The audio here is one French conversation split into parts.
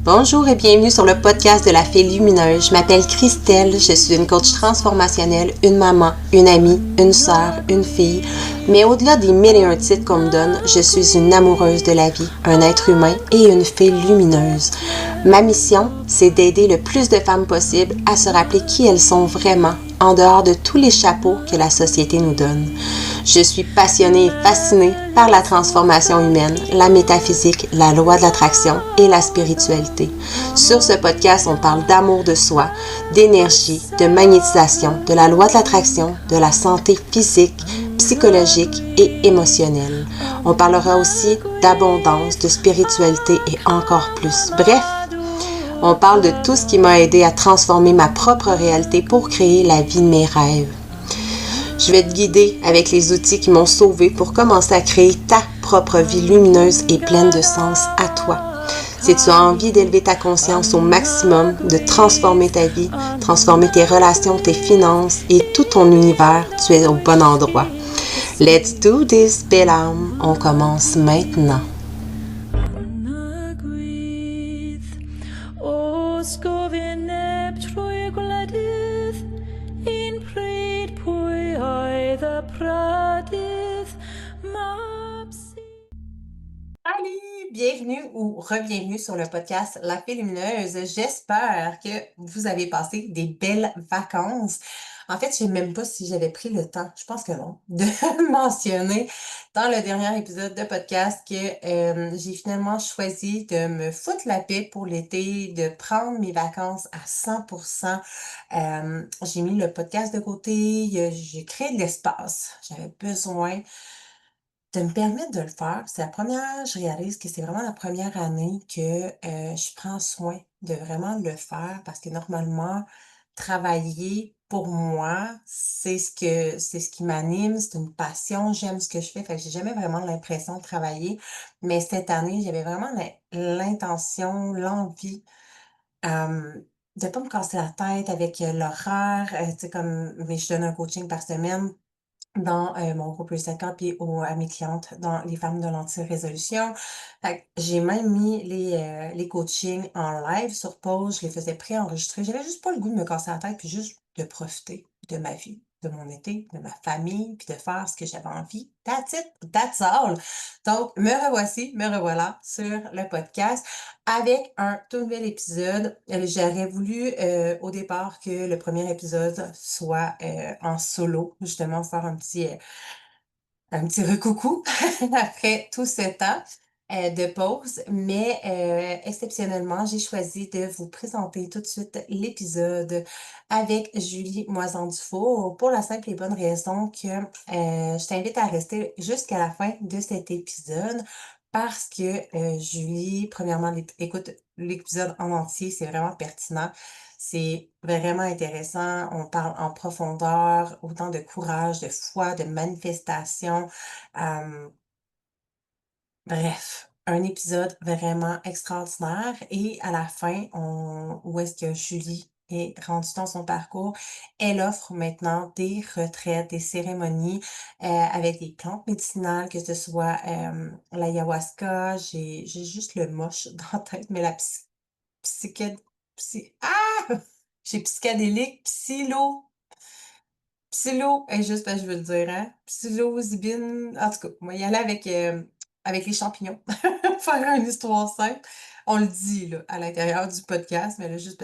Bonjour et bienvenue sur le podcast de la Fée Lumineuse. Je m'appelle Christelle, je suis une coach transformationnelle, une maman, une amie, une sœur, une fille. Mais au-delà des mille et un titres qu'on me donne, je suis une amoureuse de la vie, un être humain et une fée lumineuse. Ma mission, c'est d'aider le plus de femmes possible à se rappeler qui elles sont vraiment, en dehors de tous les chapeaux que la société nous donne. Je suis passionnée et fascinée par la transformation humaine, la métaphysique, la loi de l'attraction et la spiritualité. Sur ce podcast, on parle d'amour de soi, d'énergie, de magnétisation, de la loi de l'attraction, de la santé physique, psychologique et émotionnelle. On parlera aussi d'abondance, de spiritualité et encore plus. Bref, on parle de tout ce qui m'a aidé à transformer ma propre réalité pour créer la vie de mes rêves. Je vais te guider avec les outils qui m'ont sauvée pour commencer à créer ta propre vie lumineuse et pleine de sens à toi. Si tu as envie d'élever ta conscience au maximum, de transformer ta vie, transformer tes relations, tes finances et tout ton univers, tu es au bon endroit. Let's do this, belle âme. On commence maintenant. Salut, bienvenue ou re-bienvenue sur le podcast La Fée Lumineuse. J'espère que vous avez passé des belles vacances. En fait, je sais même pas si j'avais pris le temps, je pense que non, de mentionner dans le dernier épisode de podcast que j'ai finalement choisi de me foutre la paix pour l'été, de prendre mes vacances à 100%. J'ai mis le podcast de côté, j'ai créé de l'espace. J'avais besoin de me permettre de le faire. C'est la première, je réalise que c'est vraiment la première année que je prends soin de vraiment le faire parce que normalement, travailler pour moi, c'est ce qui m'anime, c'est une passion, j'aime ce que je fais, fait que j'ai jamais vraiment l'impression de travailler. Mais cette année, j'avais vraiment l'intention, l'envie de pas me casser la tête avec l'horaire, tu sais, comme mais je donne un coaching par semaine dans, mon groupe Le 5 ans, puis à mes clientes dans les femmes de l'anti-résolution. Fait que j'ai même mis les coachings en live sur pause, je les faisais pré-enregistrer. J'avais juste pas le goût de me casser la tête, puis juste de profiter de ma vie, de mon été, de ma famille, puis de faire ce que j'avais envie. That's it, that's all. Donc me revoici, me revoilà sur le podcast avec un tout nouvel épisode. J'aurais voulu, au départ que le premier épisode soit, en solo, justement faire un petit recoucou après tout ce temps, de pause. Mais, exceptionnellement, j'ai choisi de vous présenter tout de suite l'épisode avec Julie Moisan-Dufour pour la simple et bonne raison que, je t'invite à rester jusqu'à la fin de cet épisode parce que, Julie, premièrement, écoute l'épisode en entier, c'est vraiment pertinent. C'est vraiment intéressant. On parle en profondeur, autant de courage, de foi, de manifestation. Hem, bref, un épisode vraiment extraordinaire et à la fin, où est-ce que Julie est rendue dans son parcours, elle offre maintenant des retraites, des cérémonies, avec des plantes médicinales, que ce soit, l'ayahuasca, j'ai juste le moche dans la tête, mais la psyché ah! J'ai psychédélique, juste parce que je veux le dire, hein, psilocybine, en tout cas, on va y aller avec les champignons. Faire une histoire simple. On le dit, là, à l'intérieur du podcast, mais là, juste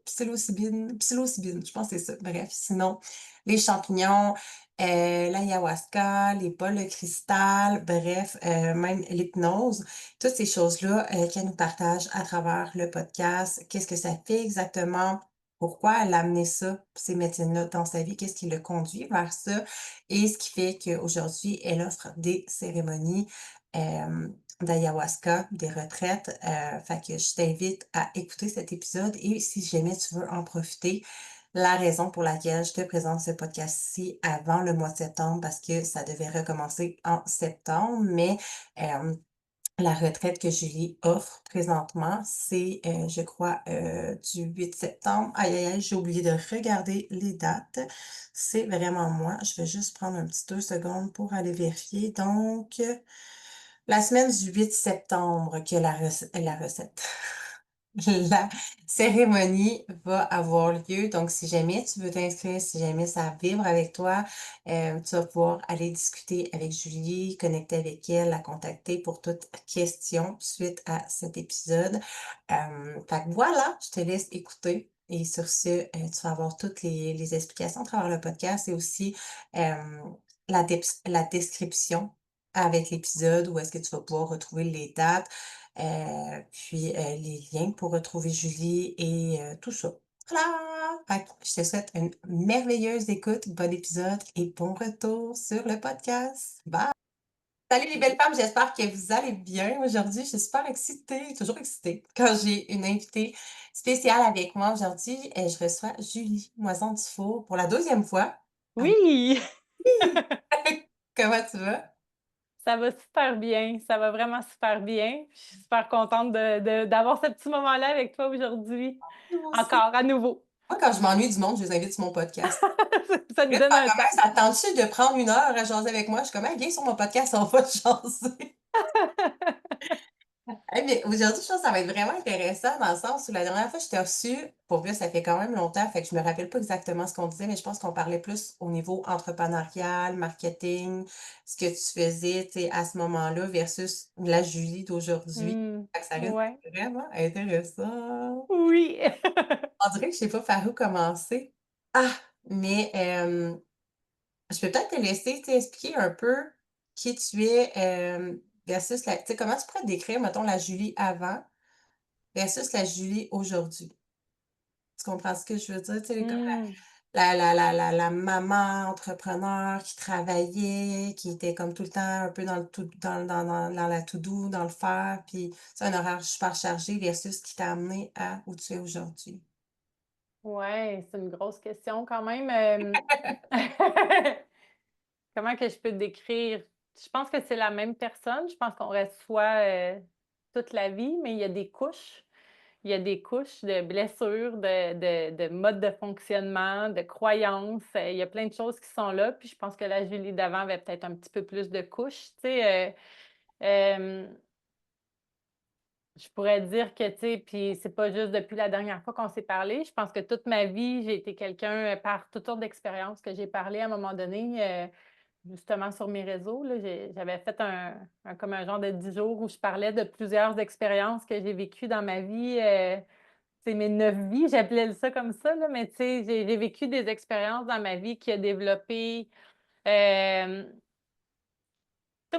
psilocybine, je pense que c'est ça. Bref, sinon, les champignons, l'ayahuasca, les bols de cristal, bref, même l'hypnose, toutes ces choses-là, qu'elle nous partage à travers le podcast. Qu'est-ce que ça fait exactement? Pourquoi elle a amené ça, ces médecines-là dans sa vie? Qu'est-ce qui l'a conduit vers ça? Et ce qui fait qu'aujourd'hui, elle offre des cérémonies, d'ayahuasca, des retraites. Fait que je t'invite à écouter cet épisode et si jamais tu veux en profiter, la raison pour laquelle je te présente ce podcast-ci avant le mois de septembre, parce que ça devait recommencer en septembre, mais la retraite que Julie offre présentement, c'est, je crois, du 8 septembre. Aïe, aïe, aïe, j'ai oublié de regarder les dates. C'est vraiment moi. Je vais juste prendre un petit 2 secondes pour aller vérifier. Donc, la semaine du 8 septembre que la recette. la cérémonie va avoir lieu. Donc, si jamais tu veux t'inscrire, si jamais ça vibre avec toi, tu vas pouvoir aller discuter avec Julie, connecter avec elle, la contacter pour toute question suite à cet épisode. Fait que voilà, je te laisse écouter. Et sur ce, tu vas avoir toutes les explications à travers le podcast et aussi la description avec l'épisode où est-ce que tu vas pouvoir retrouver les dates, puis les liens pour retrouver Julie et tout ça. Voilà! Fait que je te souhaite une merveilleuse écoute, bon épisode et bon retour sur le podcast. Bye! Salut les belles femmes, j'espère que vous allez bien aujourd'hui. Je suis super excitée, toujours excitée, quand j'ai une invitée spéciale avec moi aujourd'hui. Et je reçois Julie Moison-Dufault pour la deuxième fois. Ah Oui, oui! Comment tu vas? ça va super bien, ça va vraiment super bien. Je suis super contente d'avoir ce petit moment-là avec toi aujourd'hui. Moi aussi. Encore, à nouveau. Moi, quand je m'ennuie du monde, je les invite sur mon podcast. Ça nous Là, donne faire un comme: temps. «Hey, ça te tente-tu de prendre 1 heure à jaser avec moi?» Je suis comme: «Hey, viens sur mon podcast, on va jaser». Hey, mais aujourd'hui, je pense que ça va être vraiment intéressant dans le sens où la dernière fois que je t'ai reçue, pour vrai, ça fait quand même longtemps, fait que je me rappelle pas exactement ce qu'on disait, mais je pense qu'on parlait plus au niveau entrepreneurial, marketing, ce que tu faisais, tu sais, à ce moment-là versus la Julie d'aujourd'hui. Mmh, Fait que ça risque ouais, d'être vraiment intéressant. oui. On dirait que je sais pas par où commencer. Ah! Mais, je peux peut-être te laisser, tu sais, expliquer un peu qui tu es, versus la tu sais, comment tu pourrais décrire, mettons, la Julie avant versus la Julie aujourd'hui? Tu comprends ce que je veux dire? Tu sais, comme Mmh, la maman entrepreneur qui travaillait, qui était comme tout le temps un peu dans le tout dans la to do, dans le faire, puis tu un horaire super chargé versus ce qui t'a amené à où tu es aujourd'hui. ouais, c'est une grosse question quand même, Comment que je peux décrire? Je pense que c'est la même personne. Je pense qu'on reste soi, toute la vie, mais il y a des couches. Il y a des couches de blessures, de modes de fonctionnement, de croyances, il y a plein de choses qui sont là, puis je pense que la Julie d'avant avait peut-être un petit peu plus de couches, tu sais, hem, je pourrais dire que, tu sais, puis c'est pas juste depuis la dernière fois qu'on s'est parlé, je pense que toute ma vie, j'ai été quelqu'un, par toutes sortes d'expériences que j'ai parlé à un moment donné, justement sur mes réseaux, là, j'avais fait comme un genre de 10 jours où je parlais de plusieurs expériences que j'ai vécues dans ma vie, c'est mes 9 vies, j'appelais ça comme ça, là, mais tu sais, j'ai vécu des expériences dans ma vie qui a développé, tu sais,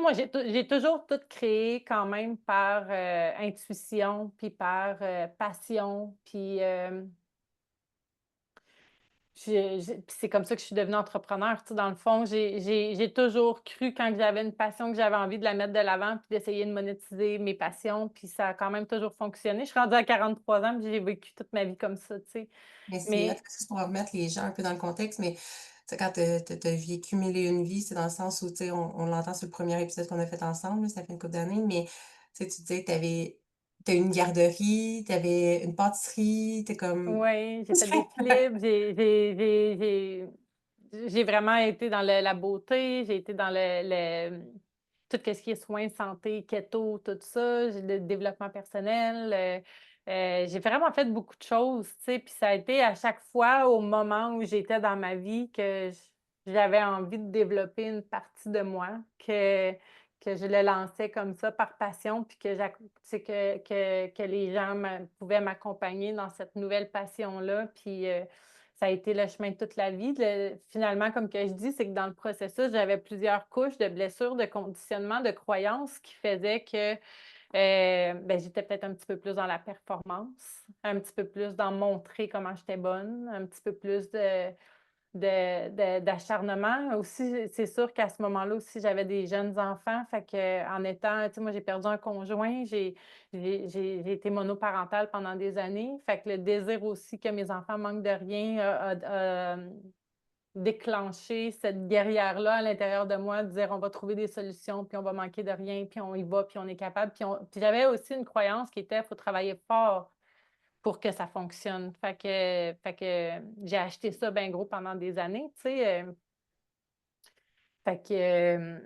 moi, j'ai toujours tout créé quand même par, intuition, puis par, passion, puis, puis c'est comme ça que je suis devenue entrepreneur, tu sais, dans le fond, j'ai toujours cru quand que j'avais une passion, que j'avais envie de la mettre de l'avant, puis d'essayer de monétiser mes passions, puis ça a quand même toujours fonctionné. Je suis rendue à 43 ans, puis j'ai vécu toute ma vie comme ça, tu sais. Mais c'est hot, Mais juste pour remettre les gens un peu dans le contexte, mais tu sais, quand tu as vécu 1000 et une vies, c'est dans le sens où, tu sais, on l'entend sur le premier épisode qu'on a fait ensemble, là, ça fait une couple d'années, mais tu sais, tu disais que tu une garderie, tu avais une pâtisserie, tu es comme oui, j'ai fait des clips, j'ai vraiment été dans la beauté, j'ai été dans tout ce qui est soins, santé, keto, tout ça, j'ai le développement personnel, j'ai vraiment fait beaucoup de choses, tu sais, puis ça a été à chaque fois au moment où j'étais dans ma vie que j'avais envie de développer une partie de moi, que je le lançais comme ça par passion, puis que tu sais, que les gens pouvaient m'accompagner dans cette nouvelle passion-là, puis ça a été le chemin de toute la vie. Finalement, comme que je dis, c'est que dans le processus, j'avais plusieurs couches de blessures, de conditionnement, de croyances qui faisaient que ben, j'étais peut-être un petit peu plus dans la performance, un petit peu plus dans montrer comment j'étais bonne, un petit peu plus d'acharnement. Aussi, c'est sûr qu'à ce moment-là aussi, j'avais des jeunes enfants. Fait que en étant, tu sais, moi, j'ai perdu un conjoint, j'ai été monoparentale pendant des années. Fait que le désir aussi que mes enfants manquent de rien a déclenché cette guerrière-là à l'intérieur de moi, de dire on va trouver des solutions, puis on va manquer de rien, puis on y va, puis on est capable. Puis j'avais aussi une croyance qui était il faut travailler fort pour que ça fonctionne. Fait que j'ai acheté ça bien gros pendant des années, tu sais. Fait que,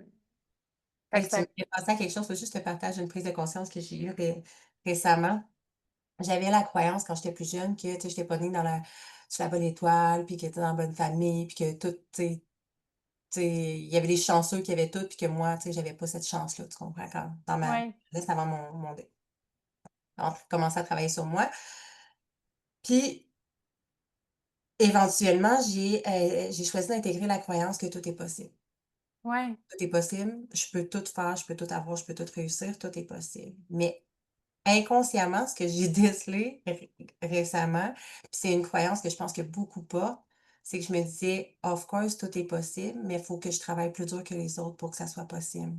fait Hey, que tu ça. me fais penser à quelque chose, faut juste te partager une prise de conscience que j'ai eue récemment. J'avais la croyance quand j'étais plus jeune que, tu sais, j'étais pas née sur la bonne étoile, puis que tu dans la bonne famille, puis que tout, tu sais, il y avait des chanceux qui avaient tout, puis que moi, tu sais, j'avais pas cette chance-là, tu comprends? Quand dans ma Ouais, là, c'était avant mon dé avant de commencer à travailler sur moi. Puis éventuellement, j'ai choisi d'intégrer la croyance que tout est possible. ouais. Tout est possible, je peux tout faire, je peux tout avoir, je peux tout réussir, tout est possible. Mais inconsciemment, ce que j'ai décelé récemment, puis c'est une croyance que je pense que beaucoup pas, c'est que je me disais: «Of course, tout est possible, mais il faut que je travaille plus dur que les autres pour que ça soit possible».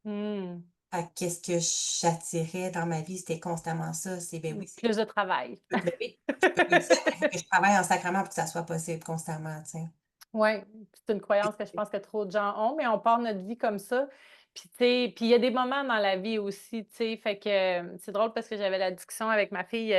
Mmh. Fait que qu'est-ce que j'attirais dans ma vie? C'était constamment ça, c'est: «Ben oui, c'est Plus de travail. ben oui, je peux réussir, mais il faut que je travaille en sacrement pour que ça soit possible constamment», tu sais? Ouais, c'est une croyance que je pense que trop de gens ont, mais on part notre vie comme ça. Puis tu sais, puis il y a des moments dans la vie aussi, tu sais, fait que, c'est drôle parce que j'avais la discussion avec ma fille,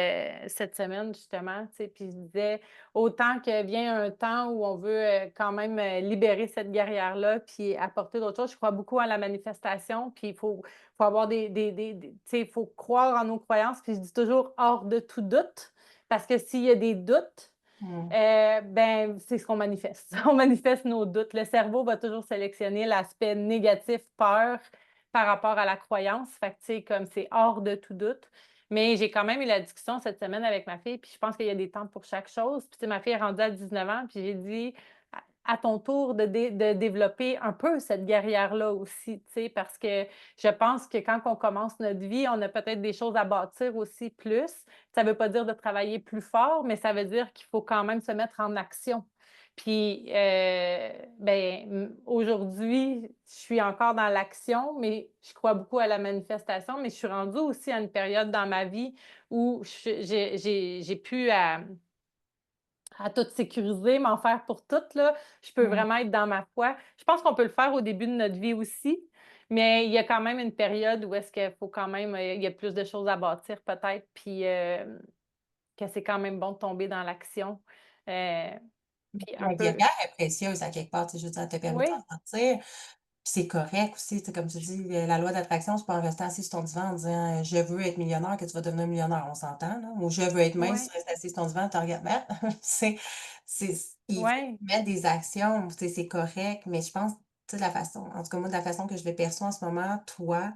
cette semaine justement, tu sais, puis je disais: «Autant que vient un temps où on veut, quand même, libérer cette guerrière-là, puis apporter d'autres choses». Je crois beaucoup à la manifestation, puis il faut avoir des tu sais, il faut croire en nos croyances, puis je dis toujours: «Hors de tout doute», parce que s'il y a des doutes, Mmh. ben, c'est ce qu'on manifeste. On manifeste nos doutes. Le cerveau va toujours sélectionner l'aspect négatif, peur, par rapport à la croyance. Fait que, tu sais, comme c'est hors de tout doute. Mais j'ai quand même eu la discussion cette semaine avec ma fille, puis je pense qu'il y a des temps pour chaque chose. Puis, tu sais, ma fille est rendue à 19 ans, puis j'ai dit: «À ton tour de développer un peu cette guerrière-là aussi», tu sais, parce que je pense que quand on commence notre vie, on a peut-être des choses à bâtir aussi plus. Ça ne veut pas dire de travailler plus fort, mais ça veut dire qu'il faut quand même se mettre en action. Puis, aujourd'hui, je suis encore dans l'action, mais je crois beaucoup à la manifestation, mais je suis rendue aussi à une période dans ma vie où j'ai pu à tout sécuriser, m'en faire pour toutes, là. Je peux Mmh. vraiment être dans ma foi. Je pense qu'on peut le faire au début de notre vie aussi, mais il y a quand même une période où est-ce qu'il faut quand même, il y a plus de choses à bâtir peut-être, puis, que c'est quand même bon de tomber dans l'action, heu, puis un La peu guerrière est précieuse à quelque part, tu sais, je veux dire, elle t'a permis de t'en oui, sortir. Puis c'est correct aussi, tu sais, comme tu dis, la loi d'attraction, c'est pas en restant assis sur ton divan en disant, «Je veux être millionnaire» que tu vas devenir millionnaire, on s'entend, là? Ou «Je veux être mince», oui, tu restes assis sur ton divan, tu regardes ben, c'est il faut oui, mettre des actions, tu sais, c'est correct, mais je pense, tu sais, la façon en tout cas, moi, de la façon que je le perçois en ce moment, toi,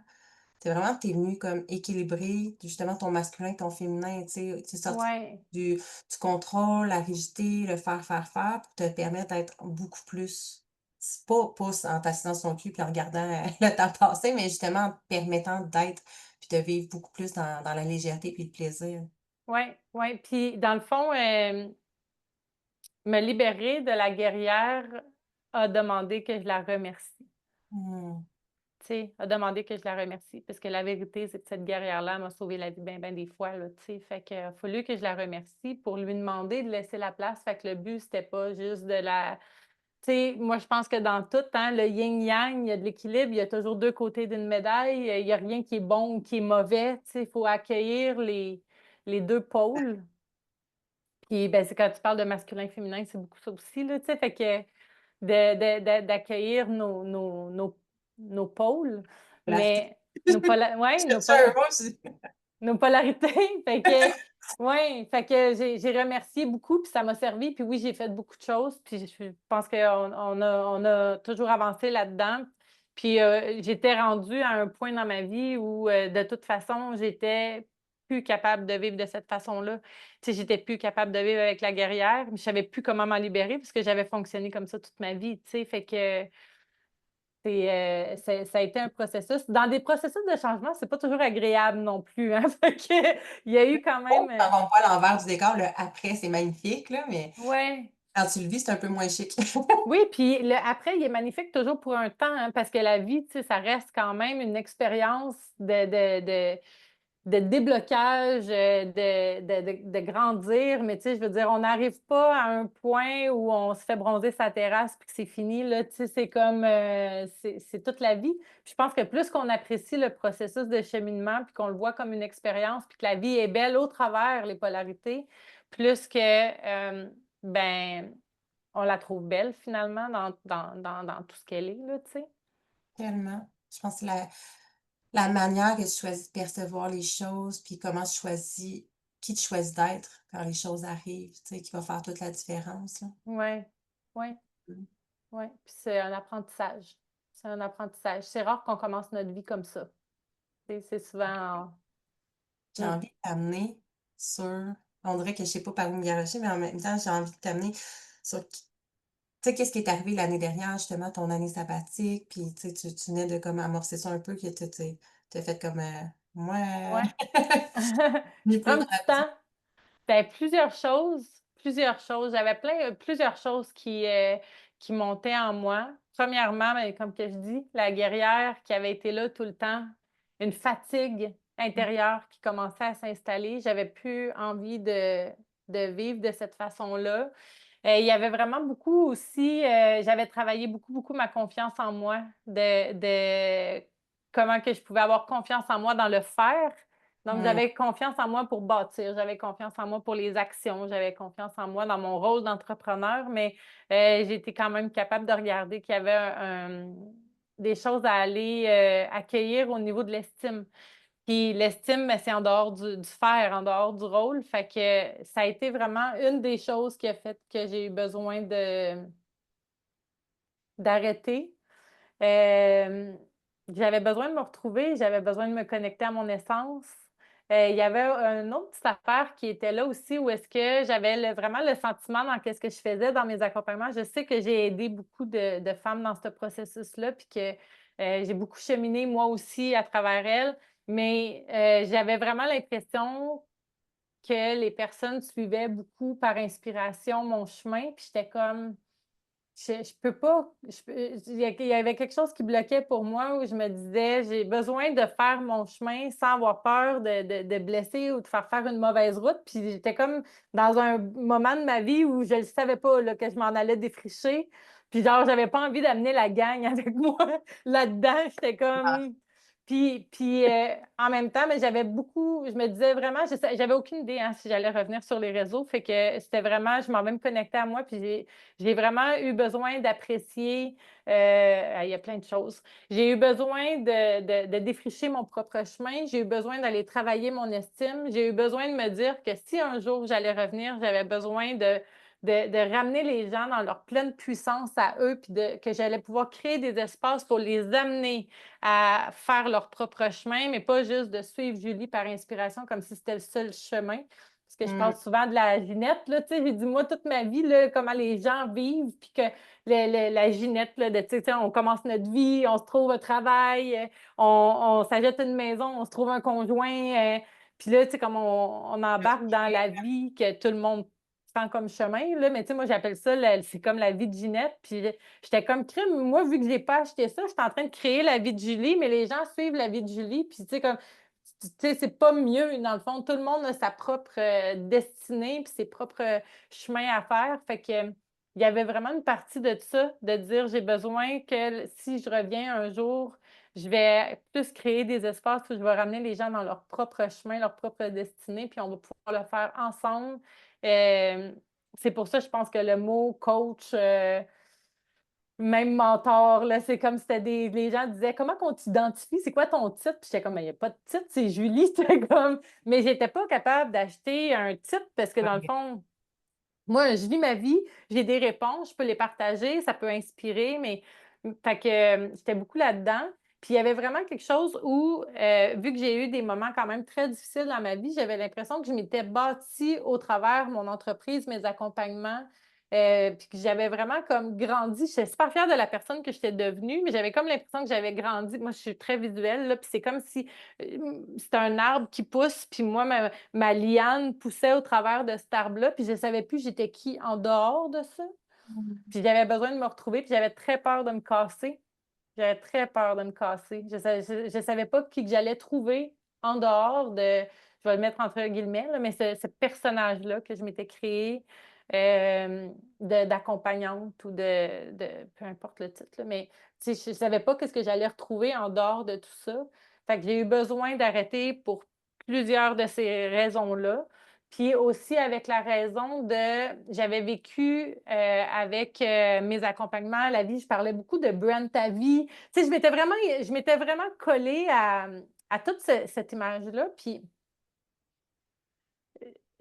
c'est vraiment que tu es venu comme équilibrer justement ton masculin et ton féminin, tu sais, sortir oui, du contrôle, la rigidité, le faire, faire, faire pour te permettre d'être beaucoup plus c'est pas en t'assisant sur ton cul puis en regardant, le temps passer, mais justement en te permettant d'être puis de vivre beaucoup plus dans la légèreté puis le plaisir. oui, oui, puis dans le fond, me libérer de la guerrière a demandé que je la remercie. Mmh. Tu sais, a demandé que je la remercie parce que la vérité, c'est que cette guerrière-là m'a sauvé la vie ben, ben des fois, là, tu sais. Fait que, a fallu que je la remercie pour lui demander de laisser la place. Fait que le but, c'était pas juste de la tu sais, moi, je pense que dans tout, hein, le yin-yang, il y a de l'équilibre, il y a toujours 2 côtés d'une médaille, il y a rien qui est bon ou qui est mauvais, tu sais, il faut accueillir les 2 pôles. Puis, ben, c'est quand tu parles de masculin-féminin, c'est beaucoup ça aussi, là, tu sais, fait que d'accueillir nos pôles, Polarité. mais J'aime ça un mot, je nos polarités. Fait que ouais, fait que j'ai remercié beaucoup, puis ça m'a servi. Puis oui, j'ai fait beaucoup de choses, puis je pense qu'on a toujours avancé là-dedans. Puis, j'étais rendue à un point dans ma vie où, de toute façon, j'étais plus capable de vivre de cette façon-là. Tu sais, j'étais plus capable de vivre avec la guerrière, mais je savais plus comment m'en libérer puisque j'avais fonctionné comme ça toute ma vie, tu sais? Fait que ça a été un processus. Dans des processus de changement, c'est pas toujours agréable non plus, hein. Fait que il y a eu quand même, trouve quand on voit l'envers du décor, le après, c'est magnifique là, mais ouais. quand tu le vis, c'est un peu moins chic. Oui, puis le après, il est magnifique toujours pour un temps, hein, parce que la vie, tu sais, ça reste quand même une expérience de déblocage, de grandir, mais tu sais, je veux dire, on n'arrive pas à un point où on se fait bronzer sa terrasse puis que c'est fini, là, tu sais, c'est comme, c'est toute la vie. Puis je pense que plus qu'on apprécie le processus de cheminement puis qu'on le voit comme une expérience puis que la vie est belle au travers les polarités, plus que, ben, on la trouve belle finalement dans tout ce qu'elle est, là, tu sais? Tellement. Je pense que c'est la manière que tu choisis de percevoir les choses, puis comment tu choisis qui tu choisis d'être quand les choses arrivent, tu sais, qui va faire toute la différence, là. Ouais, ouais, Mmh. ouais. Puis c'est un apprentissage. C'est un apprentissage. C'est rare qu'on commence notre vie comme ça. C'est souvent J'ai mmh, envie de t'amener sur on dirait que je sais pas par où me garrocher, mais en même temps, j'ai envie de t'amener sur tu sais, qu'est-ce qui est arrivé l'année dernière, justement, ton année sabbatique, puis tu sais, tu venais de comme amorcer ça un peu, que tu as fait comme, moi, ouais. Je ni plus prends ni un petit temps. Ben, plusieurs choses. J'avais plusieurs choses qui montaient en moi. Premièrement, ben, comme que je dis, la guerrière qui avait été là tout le temps, une fatigue intérieure qui commençait à s'installer. J'avais plus envie de vivre de cette façon-là. Il y avait vraiment beaucoup aussi, j'avais travaillé beaucoup ma confiance en moi, de comment que je pouvais avoir confiance en moi dans le faire. Donc, Mmh, j'avais confiance en moi pour bâtir, j'avais confiance en moi pour les actions, j'avais confiance en moi dans mon rôle d'entrepreneur, mais j'étais quand même capable de regarder qu'il y avait des choses à aller accueillir au niveau de l'estime. Puis l'estime, ben, c'est en dehors du faire, en dehors du rôle. Fait que ça a été vraiment une des choses qui a fait que j'ai eu besoin d'arrêter. Hem, J'avais besoin de me retrouver, j'avais besoin de me connecter à mon essence. Il y avait une autre petite affaire qui était là aussi où est-ce que j'avais vraiment le sentiment dans qu'est-ce que je faisais dans mes accompagnements. Je sais que j'ai aidé beaucoup de femmes dans ce processus-là, puis que, j'ai beaucoup cheminé moi aussi à travers elles, mais, j'avais vraiment l'impression que les personnes suivaient beaucoup par inspiration mon chemin, puis j'étais comme je peux pas, il y avait quelque chose qui bloquait pour moi où je me disais: «J'ai besoin de faire mon chemin sans avoir peur de blesser ou de faire une mauvaise route». Puis j'étais comme dans un moment de ma vie où je ne savais pas, là, que je m'en allais défricher. Puis genre, j'avais pas envie d'amener la gang avec moi là-dedans. J'étais ah, comme puis, en même temps, mais j'avais beaucoup je me disais vraiment j'avais aucune idée, hein, si j'allais revenir sur les réseaux. Fait que c'était vraiment je m'en vais me connecter à moi, puis j'ai vraiment eu besoin d'apprécier, il y a plein de choses. J'ai eu besoin de défricher mon propre chemin. J'ai eu besoin d'aller travailler mon estime. J'ai eu besoin de me dire que si un jour j'allais revenir, j'avais besoin de ramener les gens dans leur pleine puissance à eux, puis que j'allais pouvoir créer des espaces pour les amener à faire leur propre chemin, mais pas juste de suivre Julie par inspiration comme si c'était le seul chemin. Parce que je mmh, parle souvent de la Ginette, là, tu sais, j'ai dit, moi, toute ma vie, là, comment les gens vivent, puis que la Ginette, là, de, tu sais, on commence notre vie, on se trouve un travail, on s'achète une maison, on se trouve un conjoint, puis là, tu sais, comme on embarque dans la vie que tout le monde prend comme chemin, là, mais tu sais, moi, j'appelle ça, c'est comme la vie de Ginette, puis j'étais comme, crime, moi, vu que j'ai pas acheté ça, je suis en train de créer la vie de Julie, mais les gens suivent la vie de Julie, puis tu sais, comme, tu sais, c'est pas mieux, dans le fond. Tout le monde a sa propre destinée puis ses propres chemins à faire. Fait que, il y avait vraiment une partie de ça, de dire j'ai besoin que si je reviens un jour, je vais plus créer des espaces où je vais ramener les gens dans leur propre chemin, leur propre destinée, puis on va pouvoir le faire ensemble. Euh, c'est pour ça, je pense que le mot coach, même mentor, là, c'est comme si c'était les gens disaient comment qu'on t'identifie, c'est quoi ton titre? Puis j'étais comme, il n'y a pas de titre, c'est Julie. C'était comme, mais j'étais pas capable d'acheter un titre parce que dans le OK. fond, moi, je vis ma vie, j'ai des réponses, je peux les partager, ça peut inspirer, mais fait que j'étais beaucoup là-dedans. Puis il y avait vraiment quelque chose où, vu que j'ai eu des moments quand même très difficiles dans ma vie, j'avais l'impression que je m'étais bâtie au travers mon entreprise, mes accompagnements, puis que j'avais vraiment comme grandi. J'étais super fière de la personne que j'étais devenue, mais j'avais comme l'impression que j'avais grandi. Moi, je suis très visuelle, là, puis c'est comme si c'était un arbre qui pousse, puis moi, ma liane poussait au travers de cet arbre-là, puis je ne savais plus j'étais qui en dehors de ça. Mmh. Puis j'avais besoin de me retrouver, puis j'avais très peur de me casser. J'avais très peur de me casser. Je savais pas qui que j'allais trouver en dehors de, je vais le mettre entre guillemets, là, mais ce personnage-là que je m'étais créé d'accompagnante ou peu importe le titre, là, mais tu sais, je savais pas qu'est-ce que j'allais retrouver en dehors de tout ça. Fait que j'ai eu besoin d'arrêter pour plusieurs de ces raisons-là. Puis aussi avec la raison j'avais vécu avec mes accompagnements à la vie, je parlais beaucoup de brand ta vie. Tu sais, je m'étais vraiment collée à toute cette image-là. Puis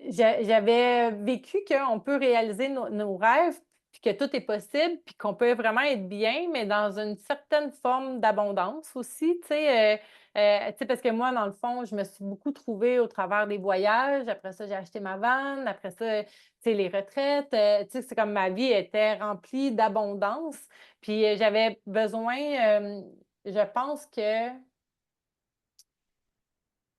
j'avais vécu qu'on peut réaliser nos rêves, puis que tout est possible, puis qu'on peut vraiment être bien, mais dans une certaine forme d'abondance aussi, tu sais? Tu sais, parce que moi, dans le fond, je me suis beaucoup trouvée au travers des voyages. Après ça, j'ai acheté ma vanne. Après ça, tu sais, les retraites, tu sais, c'est comme ma vie était remplie d'abondance. Puis, j'avais besoin, je pense que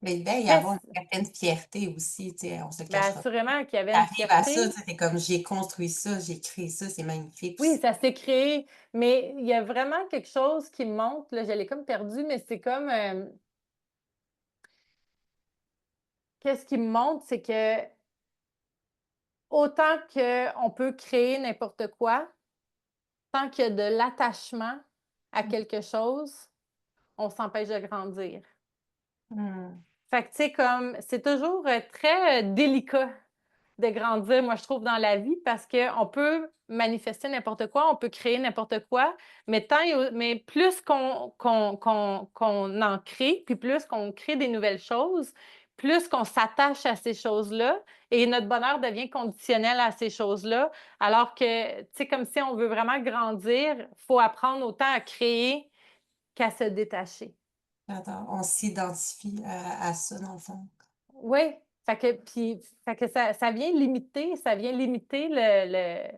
Mais il devait y avoir une qu'est-ce certaine fierté aussi, tu sais, on se le ben, cachera pas. assurément qu'il y avait Tu une arrives à ça, tu fierté. sais, tu comme: «J'ai construit ça, j'ai créé ça, c'est magnifique». Puis Oui, ça s'est créé, mais il y a vraiment quelque chose qui me montre, là, je l'ai comme perdu, mais c'est comme, qu'est-ce qui me montre, c'est que autant qu'on peut créer n'importe quoi, tant qu'il y a de l'attachement à quelque chose, on s'empêche de grandir. mmh, Fait que, tu sais, comme c'est toujours, très, délicat de grandir, moi, je trouve, dans la vie parce qu'on peut manifester n'importe quoi, on peut créer n'importe quoi, mais mais plus qu'on en crée, puis plus qu'on crée des nouvelles choses, plus qu'on s'attache à ces choses-là et notre bonheur devient conditionnel à ces choses-là. Alors que, tu sais, comme si on veut vraiment grandir, faut apprendre autant à créer qu'à se détacher. j'adore. On s'identifie à ça, dans le fond. Oui, fait que ça vient limiter le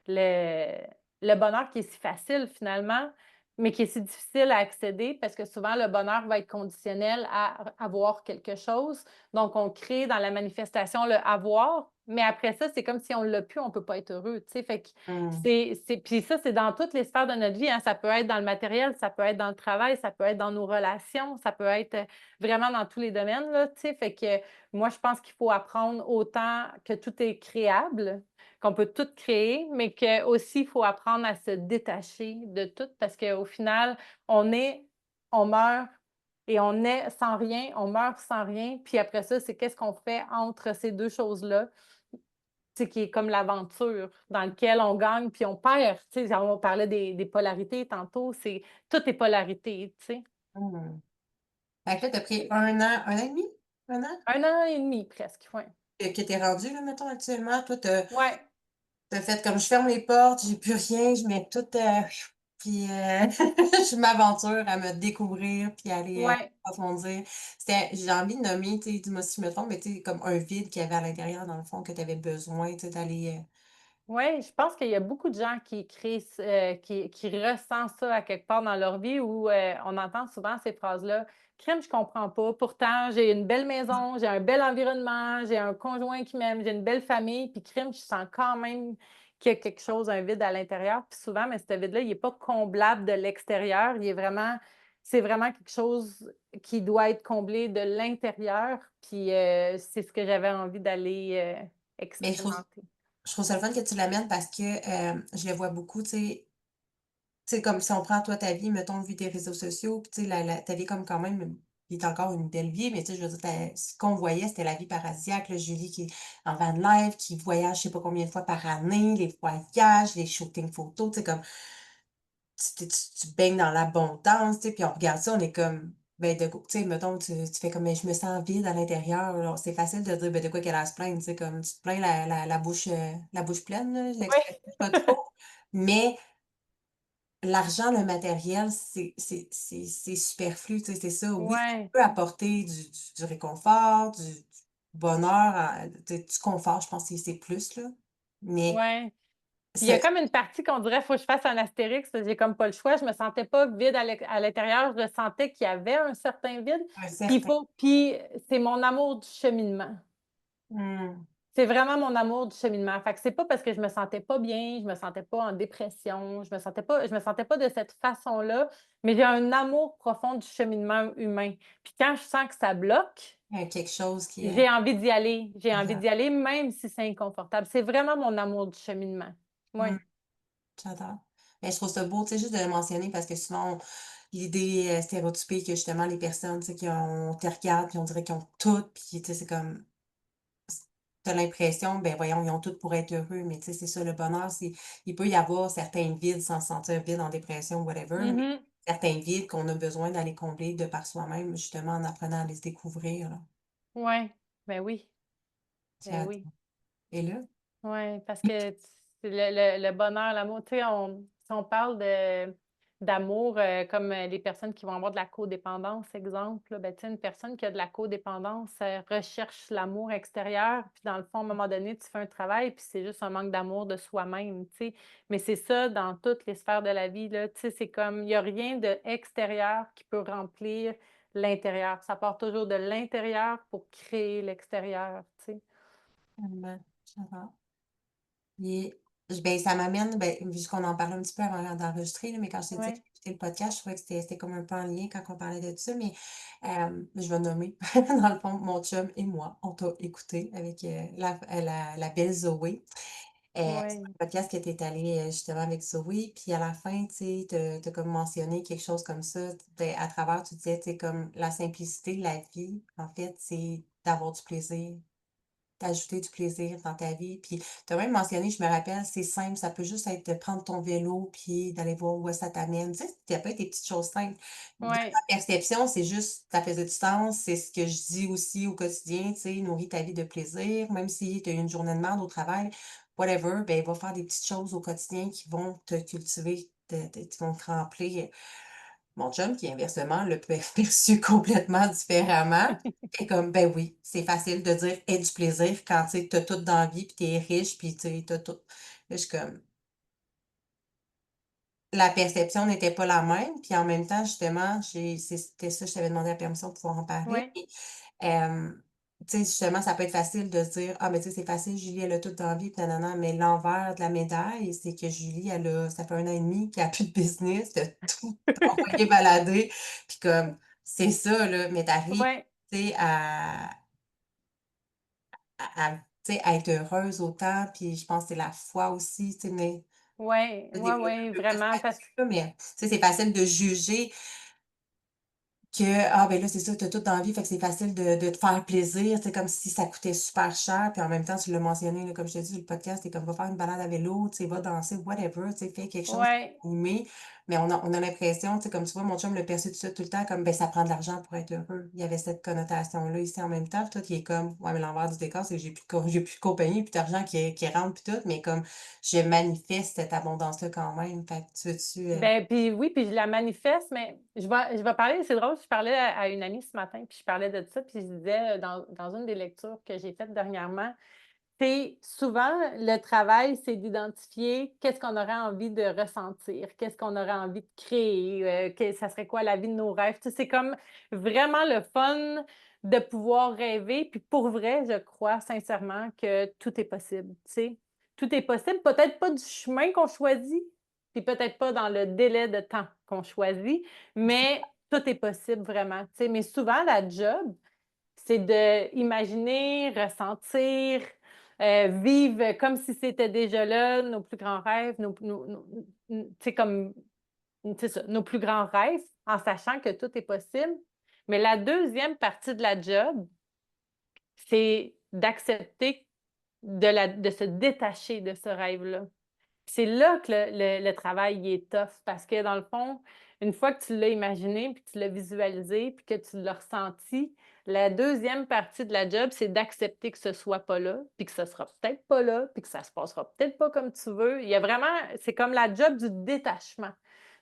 le bonheur qui est si facile finalement, mais qui est si difficile à accéder parce que souvent le bonheur va être conditionnel à avoir quelque chose. Donc on crée dans la manifestation le avoir, mais après ça, c'est comme si on l'a plus, on peut pas être heureux, tu sais? Fait que Mmh, c'est puis ça, c'est dans toutes les sphères de notre vie, hein. Ça peut être dans le matériel, ça peut être dans le travail, ça peut être dans nos relations, ça peut être, vraiment dans tous les domaines, là, tu sais? Fait que moi, je pense qu'il faut apprendre autant que tout est créable, qu'on peut tout créer, mais qu'aussi il faut apprendre à se détacher de tout parce qu'au final, on est, on meurt et on est sans rien, on meurt sans rien. Puis après ça, c'est qu'est-ce qu'on fait entre ces 2 choses-là, tu sais, qui est comme l'aventure dans lequel on gagne puis on perd. Tu sais, on parlait des polarités tantôt, c'est tout est polarité, tu sais? mmh. Fait que là, tu as pris 1 an et demi? 1 an? 1 an et demi presque, ouais. Que tu es rendu là, mettons, actuellement? Toi, tu as Ouais, fait comme: «Je ferme les portes, j'ai plus rien, je mets tout, puis je m'aventure à me découvrir puis aller, ouais. approfondir». J'ai envie de nommer, tu sais, dis-moi si je me trompe, mais tu sais, comme un vide qu'il y avait à l'intérieur, dans le fond, que tu avais besoin, tu sais, d'aller, Oui, je pense qu'il y a beaucoup de gens qui créent qui ressentent ça à quelque part dans leur vie où, on entend souvent ces phrases-là: «Crime, je comprends pas, pourtant j'ai une belle maison, j'ai un bel environnement, j'ai un conjoint qui m'aime, j'ai une belle famille, puis crime, je sens quand même qu'il y a quelque chose, un vide à l'intérieur». Puis souvent, mais ce vide-là, il est pas comblable de l'extérieur, il est vraiment c'est vraiment quelque chose qui doit être comblé de l'intérieur, puis, c'est ce que j'avais envie d'aller, mais expérimenter. je trouve ça le fun que tu l'amènes parce que, je le vois beaucoup, tu sais, comme si on prend toi ta vie, mettons, vu tes réseaux sociaux, puis tu sais, ta vie comme quand même, qui est encore une belle vie, mais tu sais, je veux dire, ce qu'on voyait, c'était la vie paradisiaque, là, Julie qui est en van life, qui voyage je sais pas combien de fois par année, les voyages, les shootings photos, tu sais, comme tu baignes dans l'abondance, tu sais, puis on regarde ça, on est comme, ben, tu sais, mettons, tu fais comme: «Mais je me sens vide à l'intérieur», alors c'est facile de dire: «Ben, de quoi qu'elle a à se plaindre?» Tu sais, comme tu te plains la bouche pleine, là, l'expression Oui. pas trop, mais l'argent, le matériel, c'est superflu, tu sais, c'est ça. Oui, ça Ouais, peut apporter du réconfort, du bonheur, tu sais, du confort, je pense que c'est plus, là, mais ouais. Puis il y a c'est comme une partie qu'on dirait: «Faut que je fasse un astérix», j'ai comme pas le choix. Je me sentais pas vide à l'intérieur, je sentais qu'il y avait un certain vide. un Puis certain c'est mon amour du cheminement. mmh, C'est vraiment mon amour du cheminement. Fait que c'est pas parce que je me sentais pas bien, je me sentais pas en dépression, je me sentais pas de cette façon-là, mais j'ai un amour profond du cheminement humain. Puis quand je sens que ça bloque, quelque chose qui est j'ai envie d'y aller. J'ai envie exact. d'y aller même si c'est inconfortable. C'est vraiment mon amour du cheminement. Mmh, Oui. j'adore. Mais je trouve ça beau, tu sais, juste de le mentionner parce que souvent, l'idée, stéréotypée que justement les personnes, tu sais, on te regarde puis on dirait qu'ils ont tout, puis tu sais, c'est comme tu as l'impression, ben, voyons, ils ont tout pour être heureux, mais tu sais, c'est ça le bonheur, c'est il peut y avoir certains vides sans se sentir vide en dépression, whatever, mais Mmh. certains vides qu'on a besoin d'aller combler de par soi-même, justement en apprenant à les découvrir, là. Ouais, ben oui. Eh oui. Et là? Oui, parce que le bonheur, l'amour, tu sais, si on parle d'amour, comme les personnes qui vont avoir de la codépendance, exemple, là, ben, tu sais, une personne qui a de la codépendance, elle recherche l'amour extérieur, puis dans le fond, à un moment donné, tu fais un travail, puis c'est juste un manque d'amour de soi-même, tu sais. Mais c'est ça dans toutes les sphères de la vie, là, tu sais, c'est comme, il n'y a rien de extérieur qui peut remplir l'intérieur. Ça part toujours de l'intérieur pour créer l'extérieur, tu sais. Tellement, j'adore. Et ben, ça m'amène, ben, vu qu'on en parlait un petit peu avant d'enregistrer, là, mais quand je t'ai dit que Ouais, j'écoutais le podcast, je trouvais que c'était comme un peu en lien quand on parlait de ça, mais je vais nommer, dans le fond, mon chum et moi, on t'a écouté avec la belle Zoé. C'est ouais, un podcast que tu es allé justement avec Zoé, puis à la fin, tu sais, t'as comme mentionné quelque chose comme ça, ben, à travers, tu disais, tu sais, comme la simplicité de la vie, en fait, c'est d'avoir du plaisir, d'ajouter du plaisir dans ta vie. Puis tu as même mentionné, je me rappelle, c'est simple, ça peut juste être de prendre ton vélo puis d'aller voir où ça t'amène. Tu sais, ça peut être des petites choses simples. Dans ouais. ma perception, c'est juste, ça faisait du sens, c'est ce que je dis aussi au quotidien, tu sais, nourris ta vie de plaisir, même si tu as eu une journée de merde au travail, whatever, ben, va faire des petites choses au quotidien qui vont te cultiver, qui vont te remplir. Mon chum, qui inversement l'a perçu complètement différemment, est comme: «Ben oui, c'est facile de dire: "Aie du plaisir" quand, tu sais, tu tout dans la vie, puis tu es riche, puis tu sais, tu tout». Là, je suis comme la perception n'était pas la même, puis en même temps, justement, c'était ça, je t'avais demandé la permission de pouvoir en parler, Ouais, puis, tu sais, justement, ça peut être facile de se dire: «Ah, mais tu sais, c'est facile, Julie, elle a tout dans la vie, puis nanana», mais l'envers de la médaille, c'est que Julie, ça fait 1 an et demi qu'elle a plus de business, elle a tout envoyé balader, puis comme, c'est ça, là, mais tu ouais, tu sais, tu sais, à être heureuse autant, puis je pense que c'est la foi aussi, tu sais, mais ouais, de ouais, développer ouais, un peu plus vraiment parce là-dessus, là, mais tu sais, c'est facile de juger que, ah ben là, c'est ça, tu as tout dans la vie, fait que c'est facile de te faire plaisir, c'est comme si ça coûtait super cher, puis en même temps, tu l'as mentionné, là, comme je te dis, le podcast, tu comme: «Va faire une balade à vélo, tu sais, va danser, whatever, tu sais, fais quelque chose ouais, que tu mais on a l'impression, tu sais, comme tu vois, mon chum le perçoit tout ça tout le temps comme: «Ben, ça prend de l'argent pour être heureux». Il y avait cette connotation-là ici en même temps, puis toi, qui est comme: «Ouais, mais l'envers du décor, c'est que j'ai plus de compagnie, plus d'argent qui rentre puis tout», mais comme je manifeste cette abondance-là quand même, fait que tu veux-tu, ben, puis oui, puis je la manifeste, mais je vais parler c'est drôle, je parlais à une amie ce matin, puis je parlais de ça, puis je disais, dans une des lectures que j'ai faites dernièrement, c'est souvent le travail, c'est d'identifier qu'est-ce qu'on aurait envie de ressentir, qu'est-ce qu'on aurait envie de créer, ça serait quoi la vie de nos rêves. Tu sais, c'est comme vraiment le fun de pouvoir rêver. Puis pour vrai, je crois sincèrement que tout est possible. Tu sais, tout est possible. Peut-être pas du chemin qu'on choisit, puis peut-être pas dans le délai de temps qu'on choisit, mais tout est possible vraiment. Tu sais, mais souvent la job, c'est d'imaginer, ressentir, vivre comme si c'était déjà là, nos plus grands rêves, tu sais, comme, c'est ça, nos plus grands rêves, en sachant que tout est possible. Mais la deuxième partie de la job, c'est d'accepter de se détacher de ce rêve-là. C'est là que le travail il est tough parce que dans le fond, une fois que tu l'as imaginé, puis que tu l'as visualisé, puis que tu l'as ressenti, la deuxième partie de la job, c'est d'accepter que ce soit pas là, puis que ce sera peut-être pas là, puis que ça se passera peut-être pas comme tu veux. Il y a vraiment c'est comme la job du détachement,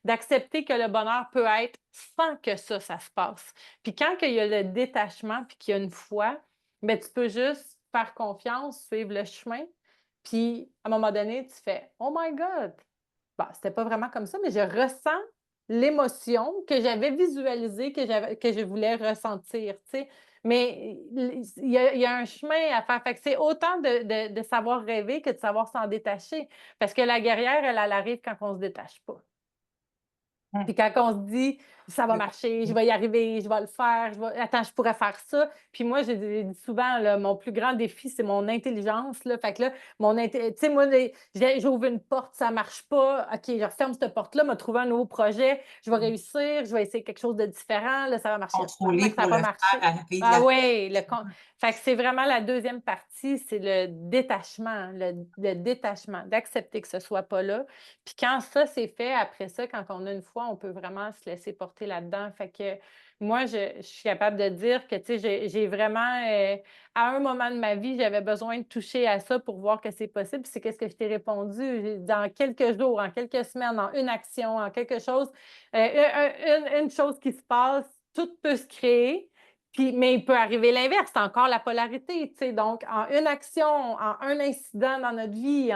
d'accepter que le bonheur peut être sans que ça se passe. Puis quand il y a le détachement, puis qu'il y a une foi, ben tu peux juste faire confiance, suivre le chemin, puis, à un moment donné, tu fais: «Oh my God!» Bah, c'était pas vraiment comme ça, mais je ressens l'émotion que j'avais visualisée, que je voulais ressentir, tu sais? Mais il y a un chemin à faire. Fait que c'est autant de savoir rêver que de savoir s'en détacher. Parce que la guerrière, elle arrive quand on se détache pas. Puis quand on se dit: «Ça va marcher, je vais y arriver, je vais le faire, attends, je pourrais faire ça». Puis moi, j'ai dit souvent, là, mon plus grand défi, c'est mon intelligence, là. Fait que là, tu sais, moi, j'ouvre une porte, ça marche pas. OK, je referme cette porte-là, me trouver un nouveau projet, je vais réussir, je vais essayer quelque chose de différent, là, ça va marcher. contrôler Tabarnak, ça a pour pas le faire marché. arriver de Ah la ouais, fait que c'est vraiment la deuxième partie, c'est le détachement, le détachement, d'accepter que ce soit pas là, puis quand ça, c'est fait, après ça, quand on a une foi, on peut vraiment se laisser porter porté là-dedans. Fait que moi, je suis capable de dire que, tu sais, j'ai vraiment, à un moment de ma vie, j'avais besoin de toucher à ça pour voir que c'est possible. Puis c'est qu'est-ce que je t'ai répondu? Dans quelques jours, en quelques semaines, en une action, en quelque chose, une chose qui se passe, tout peut se créer. Puis, mais il peut arriver l'inverse, c'est encore la polarité, tu sais. Donc, en une action, en un incident dans notre vie,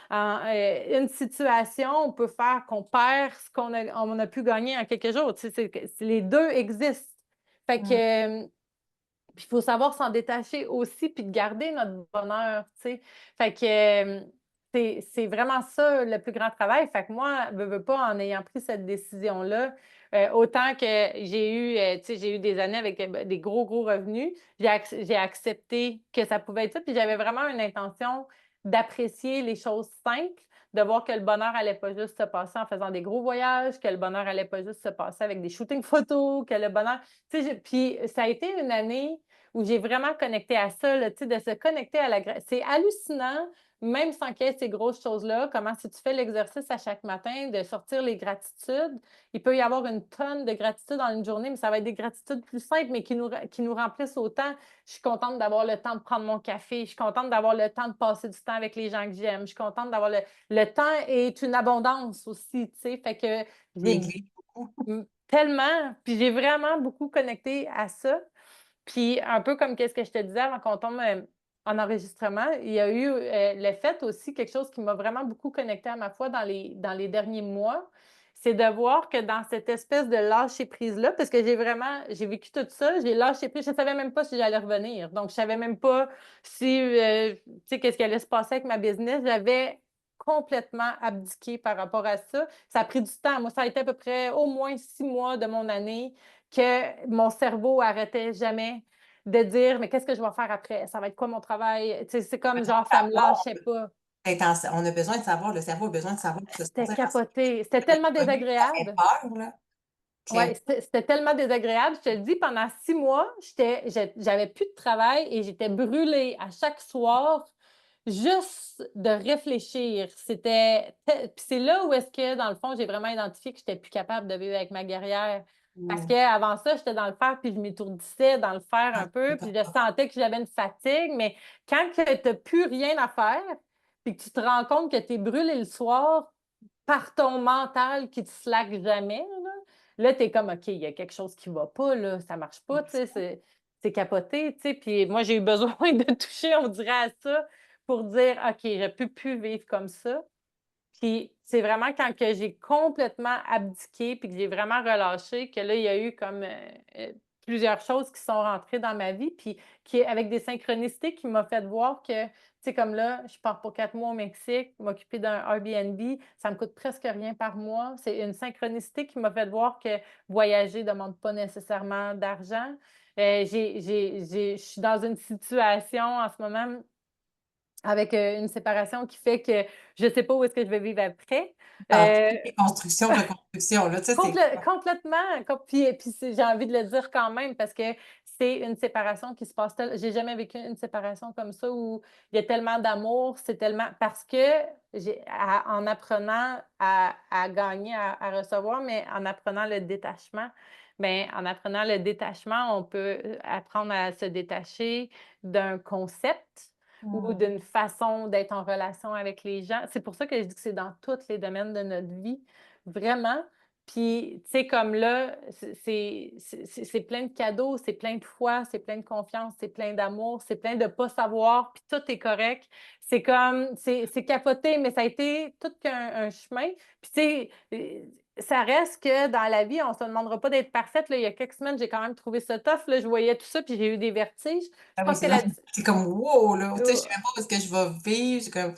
une situation, on peut faire qu'on perd ce on a pu gagner en quelques jours. Tu sais, les deux existent. Fait Mmh. que, puis il faut savoir s'en détacher aussi, puis de garder notre bonheur, tu sais. Fait que, c'est vraiment ça le plus grand travail. Fait que moi, veux pas, en ayant pris cette décision-là, autant que j'ai eu, tu sais, j'ai eu des années avec, des gros, gros revenus, j'ai accepté que ça pouvait être ça, puis j'avais vraiment une intention d'apprécier les choses simples, de voir que le bonheur allait pas juste se passer en faisant des gros voyages, que le bonheur allait pas juste se passer avec des shootings photos, que le bonheur, tu sais, puis ça a été une année où j'ai vraiment connecté à ça, là, tu sais, de se connecter à la c'est hallucinant, même sans qu'il y ait ces grosses choses-là, comment si tu fais l'exercice à chaque matin de sortir les gratitudes, il peut y avoir une tonne de gratitude dans une journée, mais ça va être des gratitudes plus simples, mais qui nous remplissent autant. Je suis contente d'avoir le temps de prendre mon café, je suis contente d'avoir le temps de passer du temps avec les gens que j'aime, je suis contente d'avoir le temps est une abondance aussi, tu sais, fait que j'ai Néglige beaucoup. tellement, puis j'ai vraiment beaucoup connecté à ça. Puis un peu comme qu'est-ce que je te disais avant qu'on tombe, en enregistrement, il y a eu, le fait aussi, quelque chose qui m'a vraiment beaucoup connectée à ma foi dans les derniers mois, c'est de voir que dans cette espèce de lâcher prise-là, parce que j'ai vécu tout ça, j'ai lâché prise, je ne savais même pas si j'allais revenir. Donc je savais même pas si, tu sais, qu'est-ce qui allait se passer avec ma business. J'avais complètement abdiqué par rapport à ça. Ça a pris du temps. Moi, ça a été à peu près au moins 6 mois de mon année que mon cerveau arrêtait jamais de dire: «Mais qu'est-ce que je vais faire après? Ça va être quoi mon travail?» Tu sais, c'est comme genre ça me Savoir, lâchait pas. on a besoin de savoir, le cerveau a besoin de savoir pour se C'était sentir en capoté, c'était sécurité. tellement Au début, ça fait désagréable. peur, là, Ouais, clairement. c'était tellement désagréable. Je te le dis, pendant 6 mois, j'avais plus de travail et j'étais brûlée à chaque soir juste de réfléchir. Puis c'est là où est-ce que, dans le fond, j'ai vraiment identifié que j'étais plus capable de vivre avec ma guerrière. Parce Mmh. qu'avant ça, j'étais dans le faire, puis je m'étourdissais dans le faire Ah, un peu, puis je sentais que j'avais une fatigue. Mais quand tu as plus rien à faire, puis que tu te rends compte que tu es brûlé le soir par ton mental qui te slack jamais, là, tu es comme: «OK, il y a quelque chose qui va pas, là, ça marche pas», tu sais, c'est capoté, tu sais. Puis moi, j'ai eu besoin de toucher, on dirait, à ça pour dire: «OK, je peux plus vivre comme ça». Puis c'est vraiment quand que j'ai complètement abdiqué puis que j'ai vraiment relâché que là, il y a eu comme, plusieurs choses qui sont rentrées dans ma vie, puis avec des synchronicités qui m'a fait voir que, tu sais, comme là, je pars pour 4 mois au Mexique, m'occuper d'un Airbnb, ça me coûte presque rien par mois. C'est une synchronicité qui m'a fait voir que voyager ne demande pas nécessairement d'argent. Je suis dans une situation en ce moment avec, une séparation qui fait que je ne sais pas où est-ce que je vais vivre après. dans toutes Heu, les constructions, reconstructions, là, tu sais, c'est complètement, puis j'ai envie de le dire quand même parce que c'est une séparation qui se passe j'ai jamais vécu une séparation comme ça où il y a tellement d'amour, c'est tellement parce que en apprenant à gagner, à recevoir, mais en apprenant le détachement, mais en apprenant le détachement, on peut, apprendre à se détacher d'un concept ou mmh. d'une façon d'être en relation avec les gens. C'est pour ça que je dis que c'est dans tous les domaines de notre vie, vraiment. Puis, tu sais, comme là, c'est plein de cadeaux, c'est plein de foi, c'est plein de confiance, c'est plein d'amour, c'est plein de pas savoir, puis tout est correct. C'est comme, c'est capoté, mais ça a été tout qu'un chemin. Puis, tu sais, ça reste que dans la vie, on se demandera pas d'être parfaite. Là, il y a quelques semaines, j'ai quand même trouvé ça tough. Là, je voyais tout ça, puis j'ai eu des vertiges. Je Ah oui, pense que c'est vrai. C'est comme: «Wow!» là, tu sais, je sais même pas où est-ce que je vais vivre, c'est comme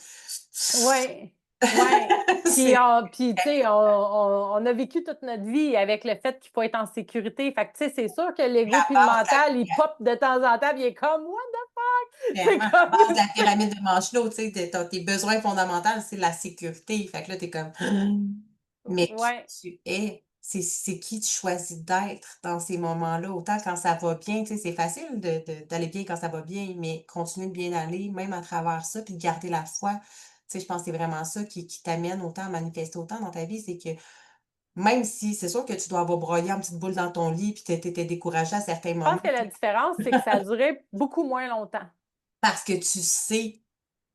ouais, ouais. c'est Puis tu sais, on a vécu toute notre vie avec le fait qu'il faut être en sécurité. Fait que, tu sais, c'est sûr que l'ego la puis le base de la mental, il pop de temps en temps, puis il est comme: «What the fuck?» clairement, C'est la comme base de la pyramide de Maslow, tu sais, tes besoins fondamentaux, c'est la sécurité. Fait que là, tu es comme mais qui ouais. tu es? C'est qui tu choisis d'être dans ces moments-là? Autant quand ça va bien, tu sais, c'est facile d'aller bien quand ça va bien, mais continuer de bien aller, même à travers ça, puis de garder la foi. Tu sais, je pense que c'est vraiment ça qui t'amène autant à manifester autant dans ta vie, c'est que Même si c'est sûr que tu dois avoir broyé en petite boule dans ton lit puis tu étais découragée à certains Je moments, pense que la différence, c'est que ça a duré beaucoup moins longtemps. parce que tu sais,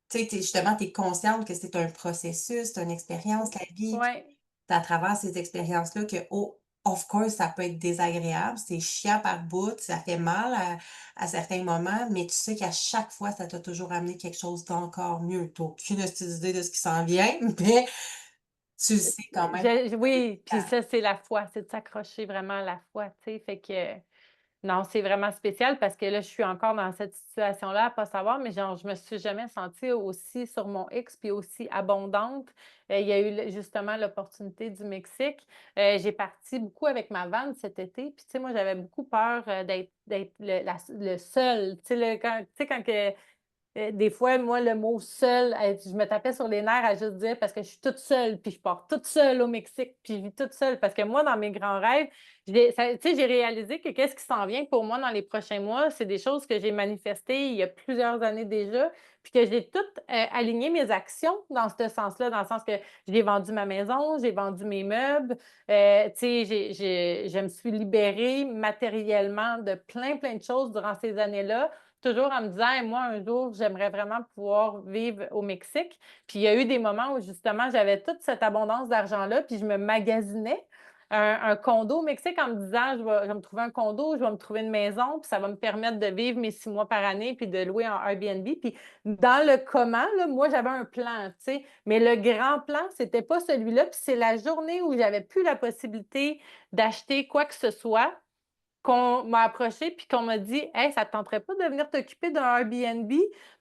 tu sais, justement, tu es consciente que c'est un processus, c'est une expérience, la vie, puis Ouais. c'est à travers ces expériences-là que, oh, of course, ça peut être désagréable, c'est chiant par bout, ça fait mal à certains moments, mais tu sais qu'à chaque fois, ça t'a toujours amené quelque chose d'encore mieux. Tu as aucune hostie d'idée de ce qui s'en vient, mais tu le sais quand même. Oui, puis ça, c'est la foi, c'est de s'accrocher vraiment à la foi, tu sais, fait que non, c'est vraiment spécial parce que là, je suis encore dans cette situation-là à pas savoir, mais genre, je me suis jamais sentie aussi sur mon X puis aussi abondante. Il y a eu justement l'opportunité du Mexique. J'ai parti beaucoup avec ma vanne cet été, puis tu sais, moi, j'avais beaucoup peur, d'être le seul, tu sais, quand que des fois, moi, le mot seul, je me tapais sur les nerfs à juste dire parce que je suis toute seule, puis je pars toute seule au Mexique, puis je vis toute seule. Parce que moi, dans mes grands rêves, j'ai réalisé que qu'est-ce qui s'en vient pour moi dans les prochains mois, c'est des choses que j'ai manifestées il y a plusieurs années déjà, puis que j'ai toutes aligné mes actions dans ce sens-là, dans le sens que j'ai vendu ma maison, j'ai vendu mes meubles, je me suis libérée matériellement de plein, plein de choses durant ces années-là toujours en me disant: «Hey, moi, un jour, j'aimerais vraiment pouvoir vivre au Mexique». Puis il y a eu des moments où justement, j'avais toute cette abondance d'argent-là, puis je me magasinais un condo au Mexique en me disant: je vais me trouver un condo, je vais me trouver une maison, puis ça va me permettre de vivre mes 6 mois par année, puis de louer en Airbnb». Puis dans le comment, là, moi, j'avais un plan, tu sais, mais le grand plan, c'était pas celui-là. Puis c'est la journée où j'avais plus la possibilité d'acheter quoi que ce soit qu'on m'a approché puis qu'on m'a dit: «Hey, ça te tenterait pas de venir t'occuper d'un Airbnb?»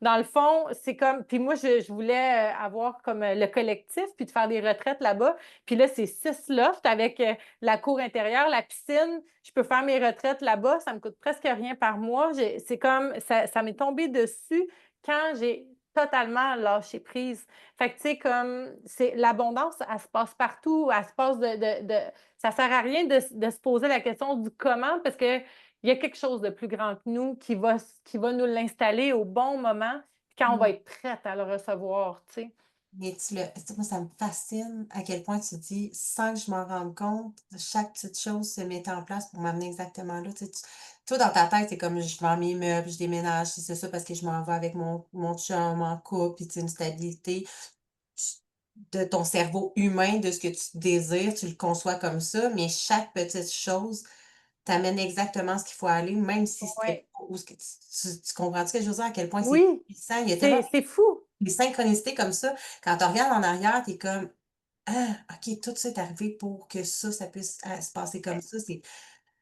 Dans le fond, c'est comme puis moi, je voulais, avoir comme, le collectif puis de faire des retraites là-bas. Puis là, c'est 6 lofts avec, la cour intérieure, la piscine. Je peux faire mes retraites là-bas, ça me coûte presque rien par mois. C'est comme ça m'est tombé dessus quand j'ai totalement lâché prise. Fait que, tu sais, comme c'est l'abondance, elle se passe partout, elle se passe de ça sert à rien de se poser la question du comment parce qu'il y a quelque chose de plus grand que nous qui va nous l'installer au bon moment, quand on va être prête à le recevoir, tu sais? Mais tu sais, moi, ça me fascine à quel point tu dis: «Sans que je m'en rende compte, chaque petite chose se mettait en place pour m'amener exactement là». Tu sais, toi, dans ta tête, c'est comme: «Je vends mes meubles, je déménage, c'est ça parce que je m'en vais avec mon chum en couple», puis tu sais, une stabilité. Tu De ton cerveau humain, de ce que tu désires, tu le conçois comme ça, mais chaque petite chose t'amène exactement ce qu'il faut aller, même si c'était Ouais. pas où ce que tu comprends-tu ce que je veux dire? À quel point c'est Oui, puissant? Il y a tellement c'est fou. des synchronicités comme ça. Quand tu regardes en arrière, tu es comme: «Ah, OK, tout ça est arrivé pour que ça puisse, se passer comme ça». C'est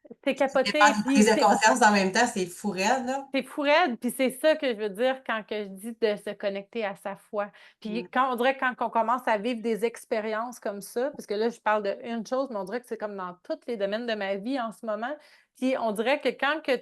Ça fait faire capoté, des puis prises de conscience en même temps, c'est fou raide, là. c'est fou raide, puis c'est ça que je veux dire quand que je dis de se connecter à sa foi. Mmh. Puis quand on dirait quand on commence à vivre des expériences comme ça, parce que là, je parle d'une chose, mais on dirait que c'est comme dans tous les domaines de ma vie en ce moment. Puis on dirait que quand que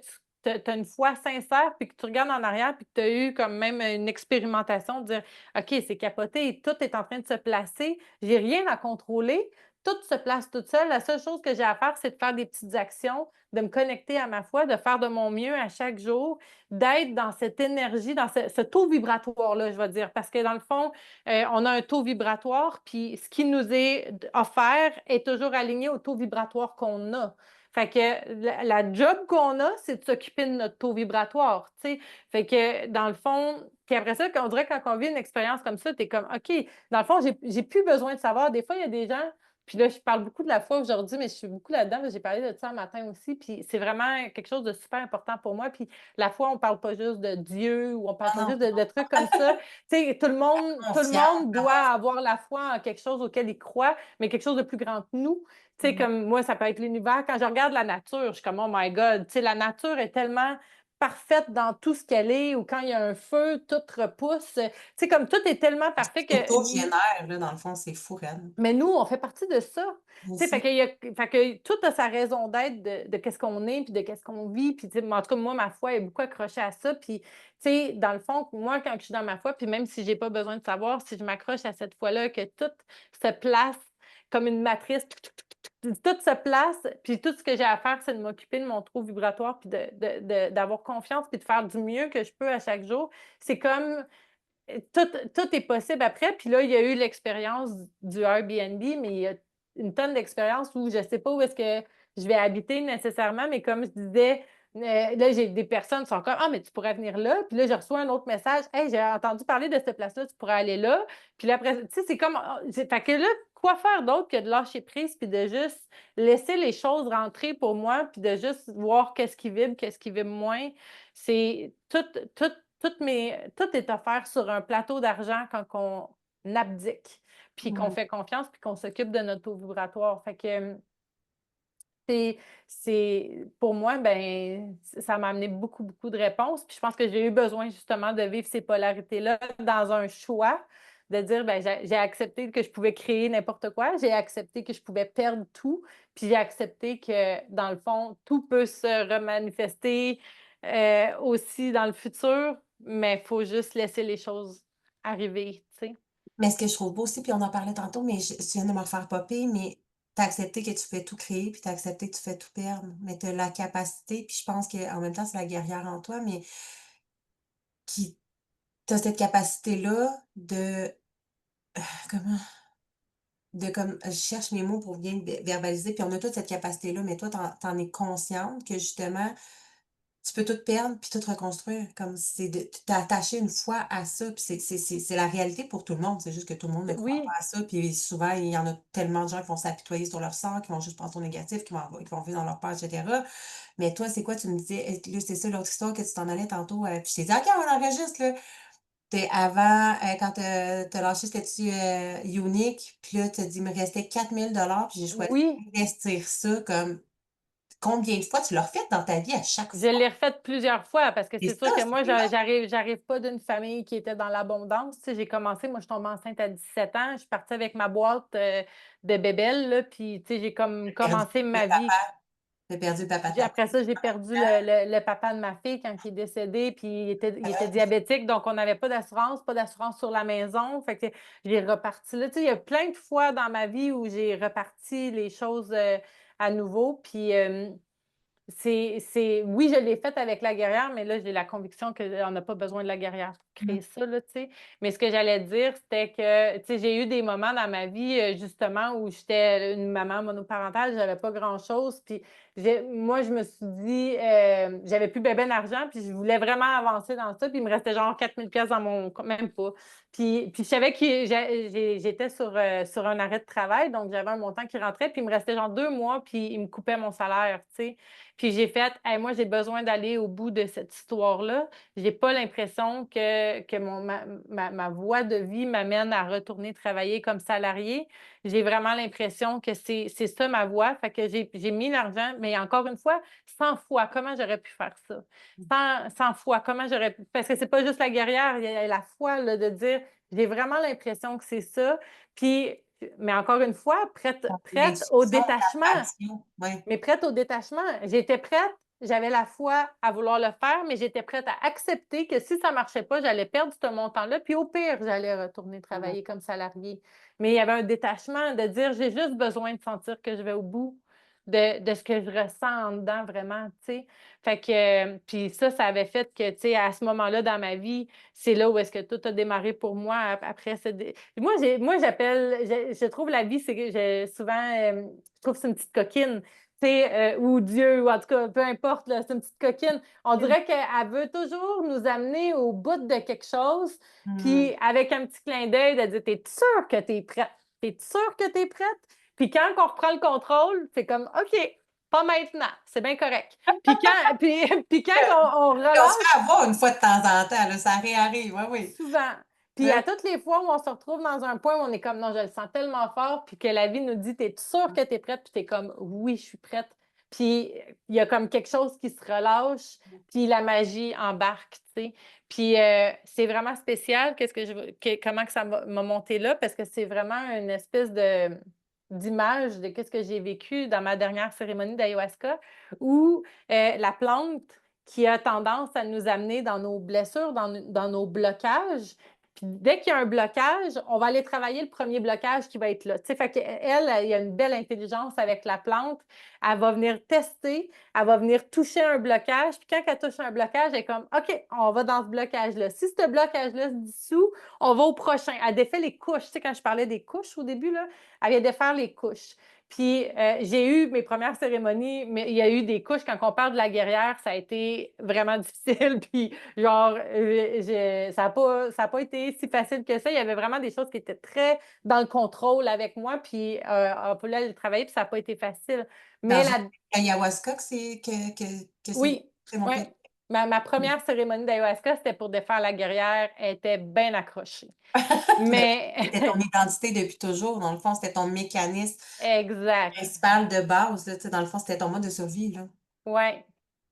tu as une foi sincère, puis que tu regardes en arrière, puis que tu as eu comme même une expérimentation de dire: «OK, c'est capoté, tout est en train de se placer, j'ai rien à contrôler, tout se place toute seule. La seule chose que j'ai à faire, c'est de faire des petites actions, de me connecter à ma foi, de faire de mon mieux à chaque jour, d'être dans cette énergie, dans ce taux vibratoire-là, je vais dire. Parce que dans le fond, on a un taux vibratoire, puis ce qui nous est offert est toujours aligné au taux vibratoire qu'on a. Fait que la job qu'on a, c'est de s'occuper de notre taux vibratoire, tu sais. Fait que dans le fond, puis après ça, on dirait quand on vit une expérience comme ça, tu es comme, OK, dans le fond, j'ai plus besoin de savoir. Des fois, il y a des gens, puis là, je parle beaucoup de la foi aujourd'hui, mais je suis beaucoup là-dedans. J'ai parlé de ça un matin aussi. Puis c'est vraiment quelque chose de super important pour moi. Puis la foi, on ne parle pas juste de Dieu ou on ne parle Ah pas non, juste de trucs comme ça. Tu sais, tout le conscience, monde doit avoir la foi en quelque chose auquel il croit, mais quelque chose de plus grand que nous. Tu sais, mmh, comme moi, ça peut être l'univers. Quand je regarde la nature, je suis comme, oh my God, tu sais, la nature est tellement parfaite dans tout ce qu'elle est, ou quand il y a un feu, tout repousse. Tu sais, comme tout est tellement elle parfait que s'autogénère, là, dans le fond, c'est fou raide. mais nous, on fait partie de ça. Moi Tu sais, fait aussi. qu'il y a fait que tout a sa raison d'être de qu'est-ce qu'on est, puis de qu'est-ce qu'on vit, puis tu sais, en tout cas, moi, ma foi est beaucoup accrochée à ça, puis tu sais, dans le fond, moi, quand je suis dans ma foi, puis même si j'ai pas besoin de savoir, si je m'accroche à cette foi-là, que tout se place comme une matrice, tout se place, puis tout ce que j'ai à faire, c'est de m'occuper de mon trou vibratoire, puis d'avoir confiance, puis de faire du mieux que je peux à chaque jour. C'est comme tout est possible après. Puis là, il y a eu l'expérience du Airbnb, mais il y a une tonne d'expérience où je ne sais pas où est-ce que je vais habiter nécessairement, mais comme je disais, là, j'ai des personnes qui sont comme: «Ah, mais tu pourrais venir là». Puis là, je reçois un autre message: «Hey, j'ai entendu parler de cette place-là, tu pourrais aller là». Puis là, après, tu sais, c'est comme, fait que là, quoi faire d'autre que de lâcher prise puis de juste laisser les choses rentrer pour moi puis de juste voir qu'est-ce qui vibre moins. C'est tout, tout est offert sur un plateau d'argent quand on abdique puis qu'on Mhm. fait confiance puis qu'on s'occupe de notre taux vibratoire. Fait que c'est pour moi, ben, ça m'a amené beaucoup, beaucoup de réponses. Puis je pense que j'ai eu besoin justement de vivre ces polarités-là dans un choix, de dire, ben, j'ai accepté que je pouvais créer n'importe quoi, j'ai accepté que je pouvais perdre tout, puis j'ai accepté que, dans le fond, tout peut se remanifester aussi dans le futur, mais il faut juste laisser les choses arriver, tu sais. Mais ce que je trouve beau aussi, puis on en parlait tantôt, mais je viens de me le faire popper, mais tu as accepté que tu fais tout créer, puis tu as accepté que tu fais tout perdre. Mais tu as la capacité, puis je pense qu'en même temps, c'est la guerrière en toi, mais qui tu as cette capacité-là de comment? De comme je cherche mes mots pour bien verbaliser, puis on a toute cette capacité-là, mais toi, tu en es consciente que justement, tu peux tout perdre puis tout reconstruire, comme c'est de tu t'es attachée une fois à ça, puis c'est la réalité pour tout le monde. C'est juste que tout le monde ne croit Oui, pas à ça, puis souvent, il y en a tellement de gens qui vont s'apitoyer sur leur sort, qui vont juste penser au négatif, qui vont vivre dans leur peur, et cetera. Mais toi, c'est quoi? Tu me disais, là, c'est ça l'autre histoire que tu t'en allais tantôt, puis je t'ai dit: «OK, on enregistre, là». Tu avant, quand tu as lâché statut, unique, puis là, tu as dit: «Il me restait 4 000 puis j'ai choisi oui. d'investir ça», comme combien de fois tu l'as refait dans ta vie à chaque Je fois? l'ai refaite plusieurs fois parce que C'est c'est sûr ça, que c'est moi, plus long. j'arrive pas d'une famille qui était dans l'abondance. Tu sais, j'ai commencé, moi, je suis tombée enceinte à 17 ans. Je suis partie avec ma boîte, de bébelles, là, puis, tu sais, j'ai comme Tu perdu commencé le ma vie. papa, tu perdu le papa de ta Après ça, j'ai perdu le papa de ma fille quand il est décédé, puis il était diabétique, donc on n'avait pas d'assurance sur la maison. Fait que j'ai reparti là. Tu sais, il y a plein de fois dans ma vie où j'ai reparti les choses, à nouveau, puis, oui, je l'ai faite avec la guerrière, mais là, j'ai la conviction qu'on n'a pas besoin de la guerrière pour créer Mmh. ça, là, tu sais. Mais ce que j'allais dire, c'était que, tu sais, j'ai eu des moments dans ma vie, justement, où j'étais une maman monoparentale, j'avais pas grand-chose, puis moi, je me suis dit, j'avais plus bébé d'argent, puis je voulais vraiment avancer dans ça, puis il me restait genre 4 000 dans mon compte, même pas. Puis je savais que j'étais sur un arrêt de travail, donc j'avais un montant qui rentrait, puis il me restait genre 2 mois, puis il me coupait mon salaire, tu sais. Puis j'ai fait: «Hey, moi, j'ai besoin d'aller au bout de cette histoire-là. J'ai pas l'impression que ma voie de vie m'amène à retourner travailler comme salariée. J'ai vraiment l'impression que c'est ça ma voie». Fait que j'ai mis l'argent, mais encore une fois, 100 fois, comment j'aurais pu faire ça? 100 fois, comment j'aurais pu, parce que c'est pas juste la guerrière, il y a la foi, là, de dire: «J'ai vraiment l'impression que c'est ça». Puis mais encore une fois, prête au L'intuition, détachement. ta passion, ouais. Mais prête au détachement. J'étais prête, j'avais la foi à vouloir le faire, mais j'étais prête à accepter que si ça ne marchait pas, j'allais perdre ce montant-là, puis au pire, j'allais retourner Mmh. travailler comme salariée. Mais il y avait un détachement de dire: «J'ai juste besoin de sentir que je vais au bout de ce que je ressens en dedans vraiment», tu sais? Fait que, puis ça avait fait que, tu sais, à ce moment-là dans ma vie, c'est là où est-ce que tout a démarré pour moi après ce dé moi j'appelle je trouve la vie, c'est que souvent, je trouve que c'est une petite coquine. Tu sais, ou Dieu, ou en tout cas, peu importe, là, c'est une petite coquine. On dirait qu'elle veut toujours nous amener au bout de quelque chose, Mmh. puis avec un petit clin d'œil de dire: «T'es sûre que t'es prête? T'es sûre que t'es prête?» Puis quand on reprend le contrôle, c'est comme: «OK, pas maintenant, c'est bien correct». Puis quand on Puis on se relâche. fait avoir une fois de temps en temps, là, ça réarrive, oui, oui. Souvent. Puis Oui. à toutes les fois où on se retrouve dans un point où on est comme: «Non, je le sens tellement fort», puis que la vie nous dit: «Tu sûre que tu es prête?» Puis tu es comme: «Oui, je suis prête». Puis il y a comme quelque chose qui se relâche, puis la magie embarque, tu sais? Puis, c'est vraiment spécial qu'est-ce que je veux que comment que ça m'a monté là, parce que c'est vraiment une espèce d'image de qu'est-ce que j'ai vécu dans ma dernière cérémonie d'ayahuasca où, la plante qui a tendance à nous amener dans nos blessures, dans nos blocages, Puis dès qu'il y a un blocage, on va aller travailler le premier blocage qui va être là. Tu sais, fait qu'elle, il y a une belle intelligence avec la plante. Elle va venir tester, elle va venir toucher un blocage. Puis quand elle touche un blocage, elle est comme, OK, on va dans ce blocage-là. Si ce blocage-là se dissout, on va au prochain. Elle défait les couches. Tu sais, quand je parlais des couches au début, là, elle vient défaire les couches. Puis j'ai eu mes premières cérémonies, mais il y a eu des couches. Quand on parle de la guerrière, ça a été vraiment difficile. Puis genre, ça a pas été si facile que ça. Il y avait vraiment des choses qui étaient très dans le contrôle avec moi. Puis on peut aller travailler, puis ça n'a pas été facile. Mais Dans la l'ayahuasca que c'est oui, très ouais. montré? Ma Mmh. première cérémonie d'ayahuasca, c'était pour défaire la guerrière. Elle était bien accrochée. Mais Mais c'était ton identité depuis toujours, dans le fond, c'était ton mécanisme exact. principal de base, là, tu sais, dans le fond, c'était ton mode de survie, là. Ouais.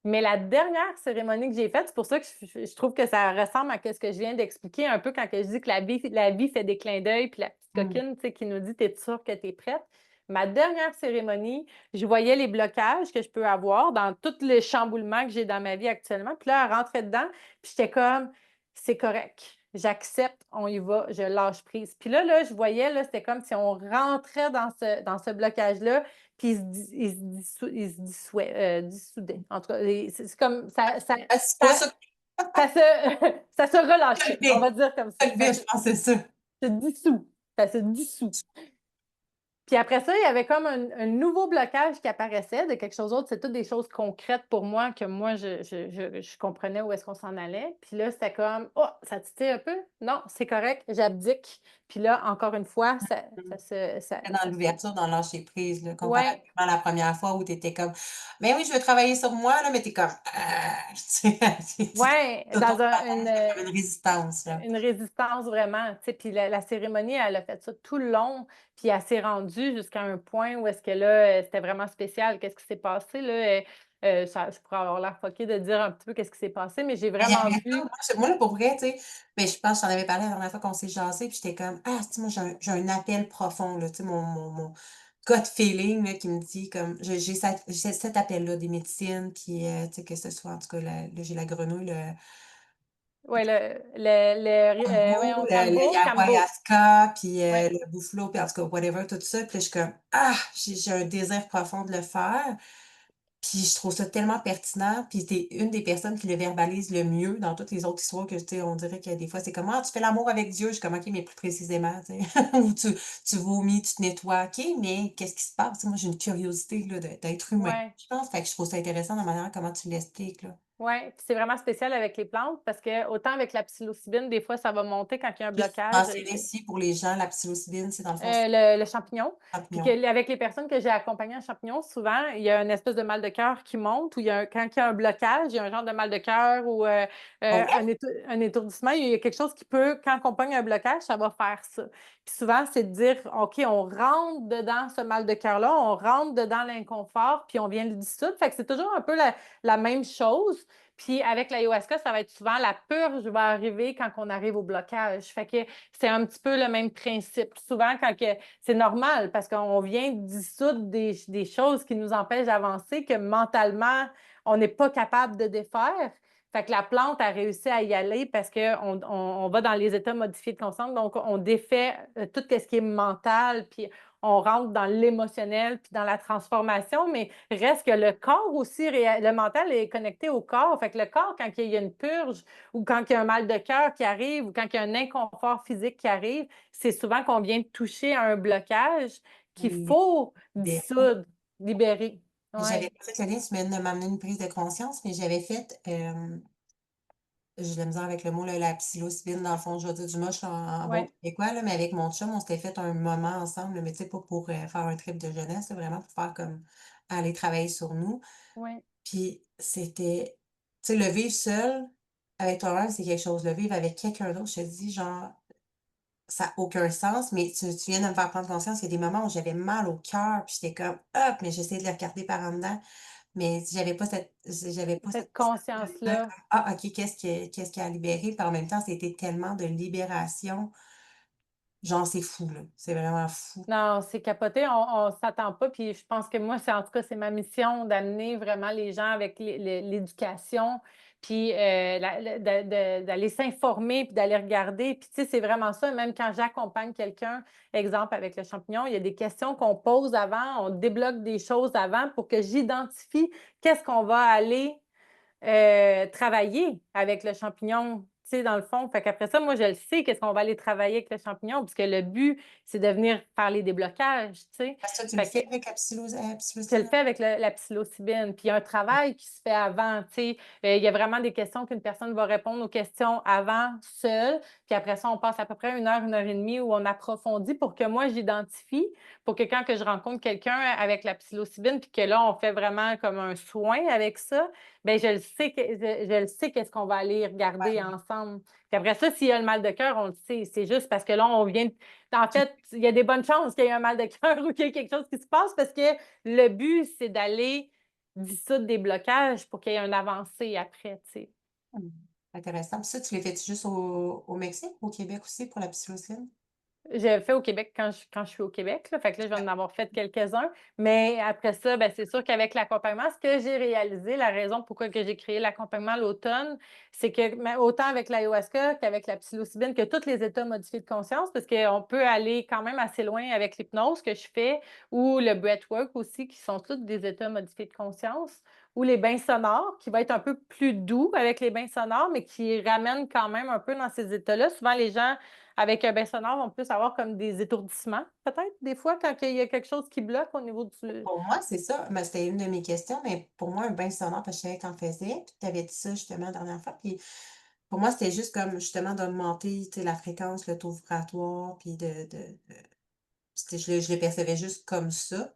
Mais la dernière cérémonie que j'ai faite, c'est pour ça que je trouve que ça ressemble à ce que je viens d'expliquer un peu quand que je dis que la vie fait des clins d'œil, puis la petite Mmh. coquine, tu sais, qui nous dit: «Tu sûre que tu es prête?» Ma dernière cérémonie, je voyais les blocages que je peux avoir dans tous les chamboulements que j'ai dans ma vie actuellement, puis là, elle rentrait dedans, puis j'étais comme: «C'est correct, j'accepte, on y va, je lâche prise». Puis là, je voyais, là, c'était comme si on rentrait dans ce blocage-là, puis il se dissoudait. En tout cas, c'est comme Ah, c'est pas ça ça ça se ça se relâchait, on que va dire comme ça. Ça je pense que c'est ça. se dissout, ça se dissout. Puis après ça, il y avait comme un nouveau blocage qui apparaissait de quelque chose d'autre. C'est toutes des choses concrètes pour moi que moi, je comprenais où est-ce qu'on s'en allait. Puis là, c'était comme: «Oh, ça titille un peu? Non, c'est correct, j'abdique». Puis là, encore une fois, Mmh. C'est dans ça se l'ouverture, dans le lâcher prise, là, ouais, comparativement à la première fois où tu étais comme: «Mais oui, je veux travailler sur moi», là, mais tu es comme: «Ah!» tu sais, tu ouais, dans t'auto-sabotage, comme une résistance, là. une résistance vraiment, tu sais, puis la cérémonie, elle a fait ça tout le long, puis elle s'est rendue jusqu'à un point où est-ce que là, c'était vraiment spécial. Qu'est-ce qui s'est passé là? Ça je pourrais avoir l'air fuckée de dire un petit peu qu'est-ce qui s'est passé, mais j'ai Mais il y vraiment avait ça, vu moi là, pour vrai, tu sais, mais je pense que je t'en avais parlé la dernière fois qu'on s'est jasé, puis j'étais comme: «Ah, tu sais, moi, j'ai un appel profond, là», tu sais, mon gut feeling, là, qui me dit comme j'ai cet appel-là des médecines, puis tu sais, que ce soit en tout cas là, j'ai la grenouille, le ouais, voyons, le Kambo, ayahuasca, puis ouais, le buffalo, puis en tout cas, whatever, tout ça, puis là, je suis comme: «Ah!» j'ai un désir profond de le faire. Puis je trouve ça tellement pertinent, puis tu es une des personnes qui le verbalise le mieux dans toutes les autres histoires que, tu sais, on dirait que des fois, c'est comme: «Ah, tu fais l'amour avec Dieu». Je suis comme: «OK, mais plus précisément», tu sais, ou tu vomis, tu te nettoies. OK, mais qu'est-ce qui se passe? Tu sais, moi, j'ai une curiosité, là, d'être humain, ouais. je pense. Fait que je trouve ça intéressant la manière comment tu l'expliques, là. Ouais, puis c'est vraiment spécial avec les plantes parce que autant avec la psilocybine, des fois, ça va monter quand il y a un Juste blocage. mentionner ici pour les gens, la psilocybine, c'est dans le fond, c'est Le champignon. un Puis champignon. avec les personnes que j'ai accompagnées en champignon, souvent, il y a une espèce de mal de cœur qui monte ou quand il y a un blocage, il y a un genre de mal de cœur ou Oh ouais? un étourdissement. Il y a quelque chose qui peut, quand on pogne un blocage, ça va faire ça. Puis souvent, c'est de dire, OK, on rentre dedans ce mal de cœur-là, on rentre dedans l'inconfort, puis on vient le dissoudre. Fait que c'est toujours un peu la même chose. Puis avec l'ayahuasca, ça va être souvent la purge va arriver quand on arrive au blocage. Fait que c'est un petit peu le même principe. Souvent, quand que, c'est normal parce qu'on vient dissoudre des choses qui nous empêchent d'avancer, que mentalement, on n'est pas capable de défaire. Fait que la plante a réussi à y aller parce qu'on va dans les états modifiés de conscience, donc on défait tout ce qui est mental, puis on rentre dans l'émotionnel, puis dans la transformation, mais reste que le corps aussi, le mental est connecté au corps. Fait que le corps, quand il y a une purge, ou quand il y a un mal de cœur qui arrive ou quand il y a un inconfort physique qui arrive, c'est souvent qu'on vient de toucher à un blocage qu'il faut Les dissoudre, libérer. J'avais Ouais, pas fait le lien, tu viens de m'amener une prise de conscience, mais j'avais fait, j'ai de la misère avec le mot, là, la psilocybine, dans le fond, je vais dire du moche en bon ouais, québécois, là, mais avec mon chum, on s'était fait un moment ensemble, là, mais tu sais, pas pour, faire un trip de jeunesse, là, vraiment pour faire comme aller travailler sur nous. ouais, Puis c'était tu sais, le vivre seul avec toi-même, c'est quelque chose. Le vivre avec quelqu'un d'autre, je te dis, genre, ça a aucun sens, mais tu viens de me faire prendre conscience, il y a des moments où j'avais mal au cœur, puis j'étais comme: «Hop!» mais j'essayais de le regarder par en dedans. Mais j'avais pas cette cette là conscience-là. comme: «Ah OK, qu'est-ce qui a libéré?» Puis en même temps, c'était tellement de libération Genre, c'est fou, là. C'est vraiment fou. Non, c'est capoté, on s'attend pas, puis je pense que moi, c'est en tout cas, c'est ma mission d'amener vraiment les gens avec l'éducation, puis d'aller s'informer, puis d'aller regarder. Puis tu sais, c'est vraiment ça, même quand j'accompagne quelqu'un, exemple avec le champignon, il y a des questions qu'on pose avant, on débloque des choses avant pour que j'identifie qu'est-ce qu'on va aller travailler avec le champignon, tu sais, dans le fond. Fait qu'après ça, moi, je le sais, qu'est-ce qu'on va aller travailler avec le champignon, puisque le but, c'est de venir faire les déblocages, tu sais. Parce que toi, tu le Fait que fais avec la je le psilocybine? fais avec la psilocybine. Puis il y a un travail qui se fait avant, tu sais. Il y a vraiment des questions qu'une personne va répondre aux questions avant seule. Puis après ça, on passe à peu près une heure et demie où on approfondit pour que moi, j'identifie, pour que quand que je rencontre quelqu'un avec la psilocybine, puis que là, on fait vraiment comme un soin avec ça, bien, je le sais, je le sais qu'est-ce qu'on va aller regarder Ouais. ensemble. Puis après ça, s'il y a le mal de cœur, on le sait. C'est juste parce que là, on vient. En fait, il y a des bonnes chances qu'il y ait un mal de cœur ou qu'il y ait quelque chose qui se passe parce que le but, c'est d'aller dissoudre des blocages pour qu'il y ait une avancée après, tu sais. Mmh. Intéressant. Puis ça, tu les fais-tu juste au Mexique ou au Québec aussi pour la psilocine? J'ai fait au Québec quand je suis au Québec, là, fait que là, je vais Ouais. en avoir fait quelques-uns, mais après ça, ben, c'est sûr qu'avec l'accompagnement, ce que j'ai réalisé, la raison pourquoi que j'ai créé l'accompagnement à l'automne, c'est que autant avec l'ayahuasca qu'avec la psilocybine, que tous les états modifiés de conscience, parce qu'on peut aller quand même assez loin avec l'hypnose que je fais ou le breathwork aussi, qui sont tous des états modifiés de conscience, ou les bains sonores, qui va être un peu plus doux avec les bains sonores, mais qui ramènent quand même un peu dans ces états-là. Souvent, les gens avec un bain sonore, on peut avoir comme des étourdissements, peut-être, des fois, quand il y a quelque chose qui bloque au niveau du. Pour moi, c'est ça. Ben, c'était une de mes questions, mais pour moi, un bain sonore, parce que je savais que tu en faisais, puis tu avais dit ça justement la dernière fois. Puis pour moi, c'était juste comme justement d'augmenter, tu sais, la fréquence, le taux vibratoire, puis je le percevais juste comme ça.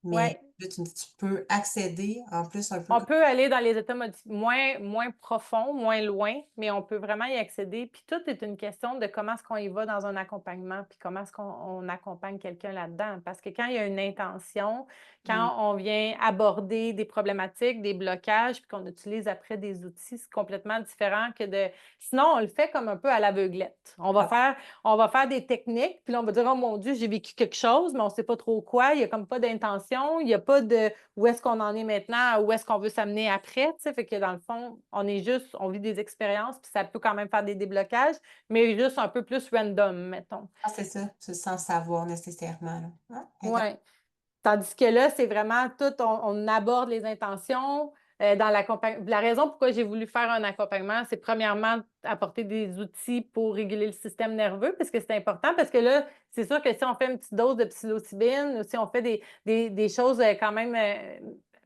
Mais Ouais. là, tu me dis, tu peux accéder en plus un peu On comme. peut aller dans les états moins profonds, moins loin, mais on peut vraiment y accéder. Puis tout est une question de comment est-ce qu'on y va dans un accompagnement, puis comment est-ce qu'on accompagne quelqu'un là-dedans. Parce que quand il y a une intention, Mmh. quand on vient aborder des problématiques, des blocages, puis qu'on utilise après des outils, c'est complètement différent que de. Sinon, on le fait comme un peu à l'aveuglette. Ah, On va faire des techniques, puis là, on va dire, oh mon Dieu, j'ai vécu quelque chose, mais on ne sait pas trop quoi. Il n'y a comme pas d'intention, il n'y a pas de où est-ce qu'on en est maintenant, où est-ce qu'on veut s'amener après, tu sais, fait que dans le fond, on est juste, on vit des expériences, puis ça peut quand même faire des déblocages, mais juste un peu plus random, mettons. ah, c'est ça, c'est sans savoir nécessairement, là. Ah, Ouais. Tandis que là, c'est vraiment tout, on aborde les intentions. Dans l'accompagnement. La raison pourquoi j'ai voulu faire un accompagnement, c'est premièrement apporter des outils pour réguler le système nerveux, parce que c'est important, parce que là, c'est sûr que si on fait une petite dose de psilocybine ou si on fait des choses quand même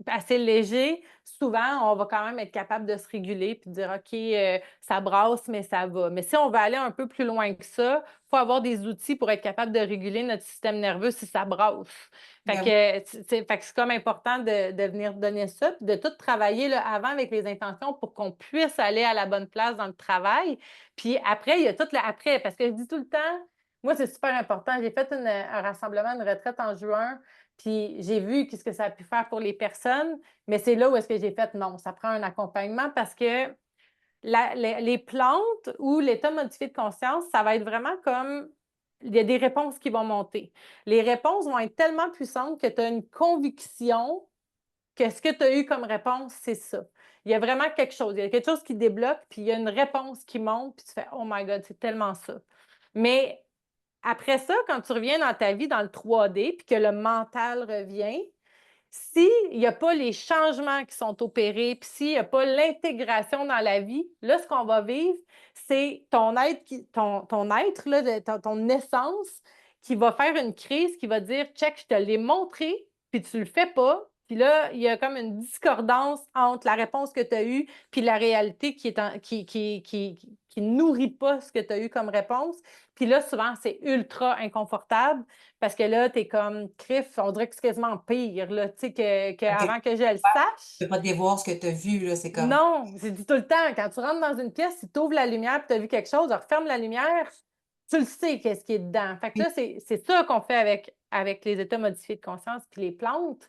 assez légères, souvent, on va quand même être capable de se réguler puis de dire, OK, ça brasse, mais ça va. Mais si on veut aller un peu plus loin que ça, il faut avoir des outils pour être capable de réguler notre système nerveux si ça brasse. Fait ben oui, que, fait que c'est comme important de venir donner ça, puis de tout travailler là, avant avec les intentions pour qu'on puisse aller à la bonne place dans le travail. Puis après, il y a tout le après, parce que je dis tout le temps, moi, c'est super important. J'ai fait un rassemblement, une retraite en juin, puis j'ai vu ce que ça a pu faire pour les personnes, mais c'est là où est-ce que j'ai fait non, ça prend un accompagnement parce que les plantes ou l'état modifié de conscience, ça va être vraiment comme il y a des réponses qui vont monter. Les réponses vont être tellement puissantes que tu as une conviction que ce que tu as eu comme réponse, c'est ça. Il y a vraiment quelque chose. Il y a quelque chose qui débloque, puis il y a une réponse qui monte, puis tu fais Oh my God, c'est tellement ça. Mais après ça, quand tu reviens dans ta vie, dans le 3D, puis que le mental revient, s'il n'y a pas les changements qui sont opérés, puis s'il n'y a pas l'intégration dans la vie, là, ce qu'on va vivre, c'est ton être, ton être là, ton essence qui va faire une crise, qui va dire check, je te l'ai montré, puis tu le fais pas. Puis là, il y a comme une discordance entre la réponse que tu as eue puis la réalité qui nourrit pas ce que tu as eu comme réponse. Puis là, souvent, c'est ultra inconfortable parce que là, tu es comme crif, on dirait que c'est quasiment pire, là, tu sais, OK. avant que je le Tu sache. peux pas dévoir ce que tu as vu, là, c'est comme. Non, j'ai dit tout le temps, quand tu rentres dans une pièce, si tu ouvres la lumière et tu as vu quelque chose, referme la lumière, tu le sais qu'est-ce qui est dedans. Fait que Oui, là, c'est ça qu'on fait avec les états modifiés de conscience puis les plantes.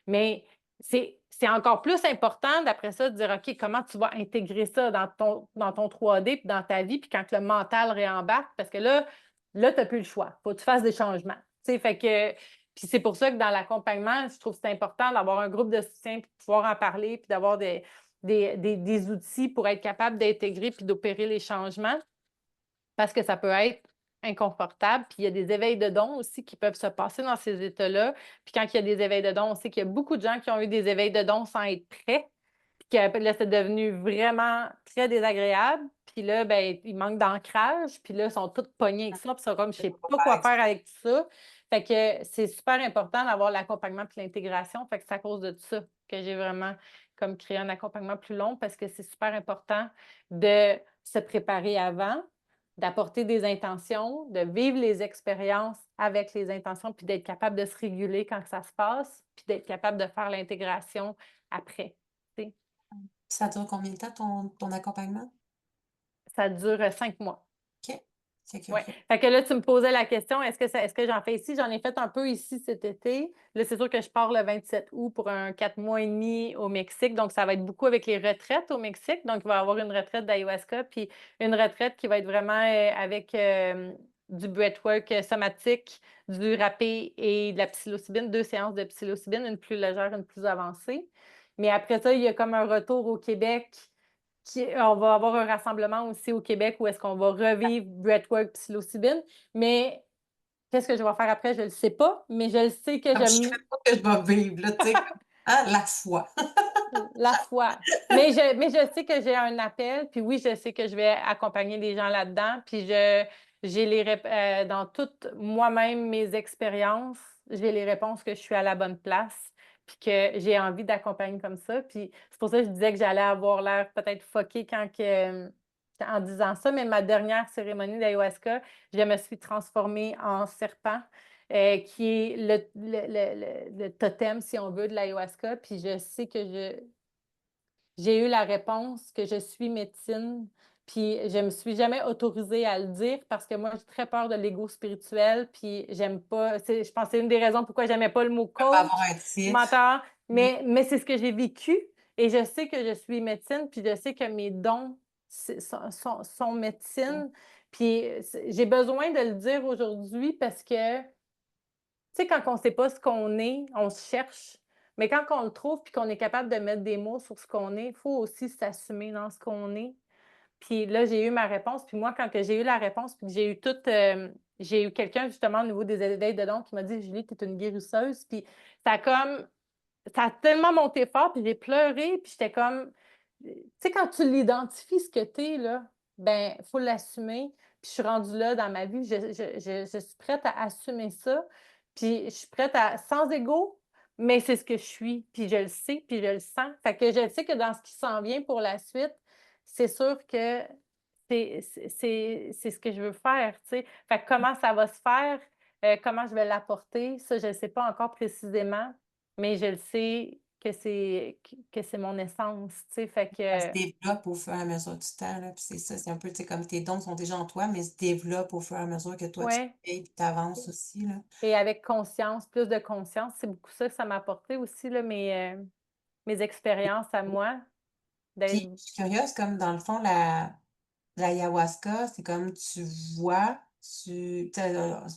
Mais c'est encore plus important d'après ça de dire, OK, comment tu vas intégrer ça dans ton 3D puis dans ta vie, puis quand le mental réembarque, parce que là, là, tu n'as plus le choix. Faut que tu fasses des changements. Tu sais, fait que puis c'est pour ça que dans l'accompagnement, je trouve que c'est important d'avoir un groupe de soutien, puis de pouvoir en parler, puis d'avoir des outils pour être capable d'intégrer puis d'opérer les changements, parce que ça peut être inconfortable. Puis il y a des éveils de dons aussi qui peuvent se passer dans ces états-là. Puis quand il y a des éveils de dons, on sait qu'il y a beaucoup de gens qui ont eu des éveils de dons sans être prêts. Puis que là, c'est devenu vraiment très désagréable. Puis là, ben, il manque d'ancrage. Puis là, ils sont tous pognés avec ça. Puis ils sont comme, je sais pas quoi faire avec tout ça. Fait que c'est super important d'avoir l'accompagnement puis l'intégration. Fait que c'est à cause de ça que j'ai vraiment comme créé un accompagnement plus long, parce que c'est super important de se préparer avant, d'apporter des intentions, de vivre les expériences avec les intentions, puis d'être capable de se réguler quand ça se passe, puis d'être capable de faire l'intégration après. Tu sais. Ça dure combien de temps ton accompagnement? Ça dure 5 mois. OK. C'est que Oui. Fait que là, tu me posais la question, est-ce que j'en fais ici? J'en ai fait un peu ici cet été. Là, c'est sûr que je pars le 27 août pour un 4 mois et demi au Mexique. Donc, ça va être beaucoup avec les retraites au Mexique. Donc, il va y avoir une retraite d'ayahuasca, puis une retraite qui va être vraiment avec du breathwork somatique, du râpé et de la psilocybine, 2 séances de psilocybine, une plus légère, une plus avancée. Mais après ça, il y a comme un retour au Québec. On va avoir un rassemblement aussi au Québec où est-ce qu'on va revivre breathwork psilocybine. Mais qu'est-ce que je vais faire après? Je ne le sais pas, mais je le sais que comme je sais pas que je vais vivre, là, tu sais, comme, hein, la foi. la foi. Mais je sais que j'ai un appel, puis oui, je sais que je vais accompagner des gens là-dedans, puis j'ai dans toutes moi-même mes expériences, j'ai les réponses que je suis à la bonne place, puis que j'ai envie d'accompagner comme ça. Puis c'est pour ça que je disais que j'allais avoir l'air peut-être fuckée en disant ça, mais ma dernière cérémonie d'ayahuasca, je me suis transformée en serpent. Qui est le totem, si on veut, de l'ayahuasca. Puis je sais que j'ai eu la réponse que je suis médecine. Puis je me suis jamais autorisée à le dire parce que moi, j'ai très peur de l'ego spirituel. Puis j'aime pas. Je pense que c'est une des raisons pourquoi j'aimais pas le mot Je peux pas avoir coach, un titre. mentor. Mmh. Mais c'est ce que j'ai vécu. Et je sais que je suis médecine. Puis je sais que mes dons sont médecine. Puis j'ai besoin de le dire aujourd'hui parce que tu sais, quand on ne sait pas ce qu'on est, on se cherche. Mais quand on le trouve puis qu'on est capable de mettre des mots sur ce qu'on est, il faut aussi s'assumer dans ce qu'on est. Puis là, j'ai eu ma réponse. Puis moi, quand que j'ai eu la réponse, puis que j'ai eu j'ai eu quelqu'un justement au niveau des éveils de dons qui m'a dit: Julie, tu es une guérisseuse. Puis ça a comme ça a tellement monté fort, puis j'ai pleuré, puis j'étais comme tu sais, quand tu l'identifies ce que tu es, là, ben, il faut l'assumer. Puis je suis rendue là dans ma vie, je suis prête à assumer ça, puis je suis prête à sans ego, mais c'est ce que je suis, puis je le sais, puis je le sens. Fait que je sais que dans ce qui s'en vient pour la suite, c'est sûr que c'est ce que je veux faire, tu sais. Fait que comment ça va se faire, comment je vais l'apporter, ça, je ne sais pas encore précisément, mais je le sais que c'est mon essence, tu sais, fait Ça se que développe au fur et à mesure du temps, là, puis c'est ça, c'est un peu, tu sais, comme tes dons sont déjà en toi, mais se développent au fur et à mesure que toi tu ouais, et puis tu avances aussi, là. et avec conscience, plus de conscience, c'est beaucoup ça que ça m'a apporté aussi, là, mes expériences à moi, d'être Puis je suis curieuse, comme dans le fond, l'ayahuasca, c'est comme tu vois, tu sais,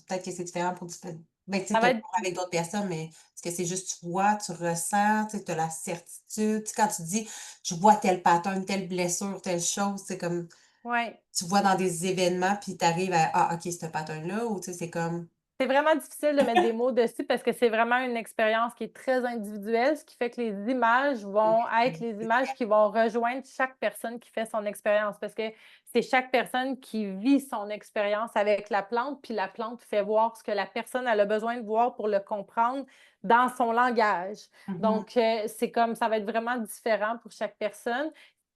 peut-être que c'est différent pour diffé ben, tu sais, ça tu va le être avec d'autres personnes, mais est-ce que c'est juste tu vois, tu ressens, tu sais, tu as la certitude? Tu sais, quand tu dis: «Je vois tel pattern, telle blessure, telle chose», c'est comme ouais. tu vois dans des événements, puis tu arrives à: «Ah OK, ce pattern-là» ou tu sais, c'est comme C'est vraiment difficile de mettre des mots dessus parce que c'est vraiment une expérience qui est très individuelle, ce qui fait que les images vont être les images qui vont rejoindre chaque personne qui fait son expérience parce que c'est chaque personne qui vit son expérience avec la plante, puis la plante fait voir ce que la personne a besoin de voir pour le comprendre dans son langage. Mmh. Donc, c'est comme ça va être vraiment différent pour chaque personne.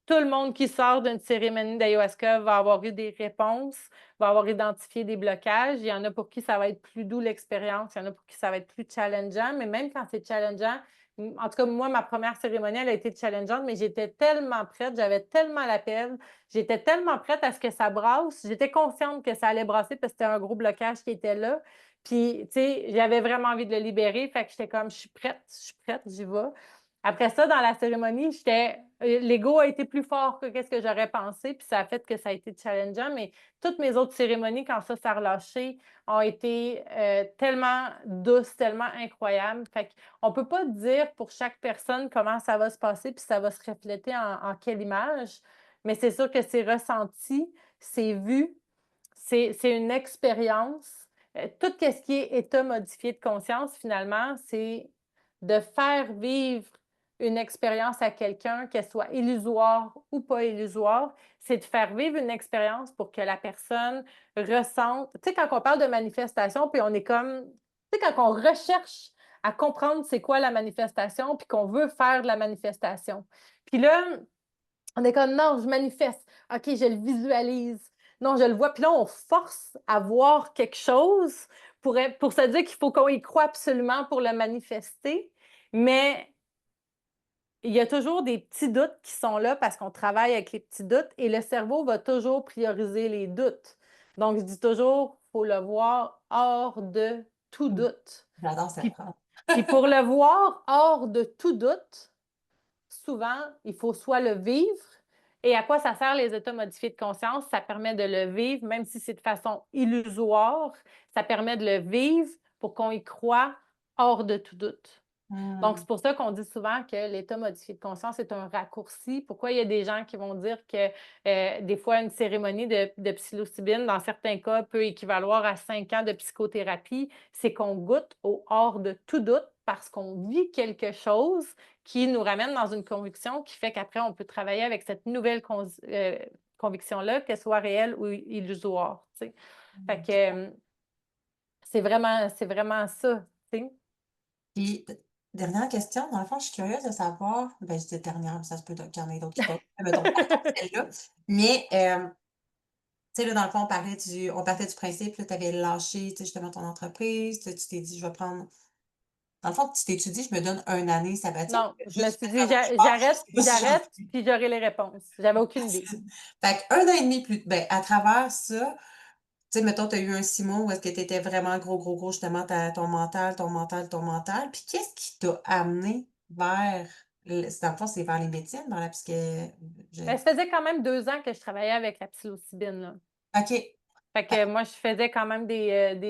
Tout le monde qui sort d'une cérémonie d'ayahuasca va avoir eu des réponses, va avoir identifié des blocages. Il y en a pour qui ça va être plus doux l'expérience, il y en a pour qui ça va être plus challengeant, mais même quand c'est challengeant, en tout cas, moi, ma première cérémonie, elle a été challengeante, mais j'étais tellement prête, j'avais tellement l'appel, j'étais tellement prête à ce que ça brasse. J'étais consciente que ça allait brasser parce que c'était un gros blocage qui était là. Puis, tu sais, j'avais vraiment envie de le libérer, fait que j'étais comme, je suis prête, j'y vais. Après ça, dans la cérémonie, l'ego a été plus fort que ce que j'aurais pensé, puis ça a fait que ça a été challengeant, mais toutes mes autres cérémonies, quand ça s'est relâché, ont été tellement douces, tellement incroyables. Fait qu'on ne peut pas dire pour chaque personne comment ça va se passer, puis ça va se refléter en quelle image, mais c'est sûr que c'est ressenti, c'est vu, c'est une expérience. Tout ce qui est état modifié de conscience, finalement, c'est de faire vivre une expérience à quelqu'un, qu'elle soit illusoire ou pas illusoire, c'est de faire vivre une expérience pour que la personne ressente. Tu sais, quand on parle de manifestation, puis on est comme. Tu sais, quand on recherche à comprendre c'est quoi la manifestation, puis qu'on veut faire de la manifestation. Puis là, on est comme non, je manifeste. OK, je le visualise. Non, je le vois. Puis là, on force à voir quelque chose pour se dire qu'il faut qu'on y croit absolument pour le manifester. Mais il y a toujours des petits doutes qui sont là parce qu'on travaille avec les petits doutes et le cerveau va toujours prioriser les doutes. Donc, je dis toujours, il faut le voir hors de tout Mm. doute. J'adore cette Puis, phrase. puis pour le voir hors de tout doute, souvent, il faut soit le vivre. Et à quoi ça sert les états modifiés de conscience? Ça permet de le vivre, même si c'est de façon illusoire, ça permet de le vivre pour qu'on y croit hors de tout doute. Donc, Mm. c'est pour ça qu'on dit souvent que l'état modifié de conscience est un raccourci. Pourquoi il y a des gens qui vont dire que des fois, une cérémonie de psilocybine, dans certains cas, peut équivaloir à 5 ans de psychothérapie? C'est qu'on goûte au hors de tout doute parce qu'on vit quelque chose qui nous ramène dans une conviction qui fait qu'après, on peut travailler avec cette nouvelle conviction-là, qu'elle soit réelle ou illusoire. Tu sais. Fait que c'est vraiment ça. Tu sais. Puis, dernière question, dans le fond, je suis curieuse de savoir, ben, je dis dernière, mais ça se peut qu'il y en ait d'autres qui posent, mais mettons, partons de celle-là. Mais, tu sais, là, dans le fond, on partait du principe, là, tu avais lâché, tu sais, justement ton entreprise, là, tu t'es dit, je vais prendre. Dans le fond, tu t'es dit, je me donne une année sabbatique, Non, je me juste suis dit, mettre à autre part, je j'arrête, sais pas si j'en j'arrête, puis j'aurai les réponses. J'avais aucune idée. Fait qu'1 an et demi plus ben, à travers ça, tu sais, mettons, tu as eu un 6 mois où est-ce que tu étais vraiment gros, gros, gros, justement, ton mental, ton mental, ton mental. Puis qu'est-ce qui t'a amené vers dans le fond, c'est vers les médecines, vers la psyché je Mais ça faisait quand même 2 ans que je travaillais avec la psilocybine, là. OK. Fait Ah, que moi, je faisais quand même tu sais,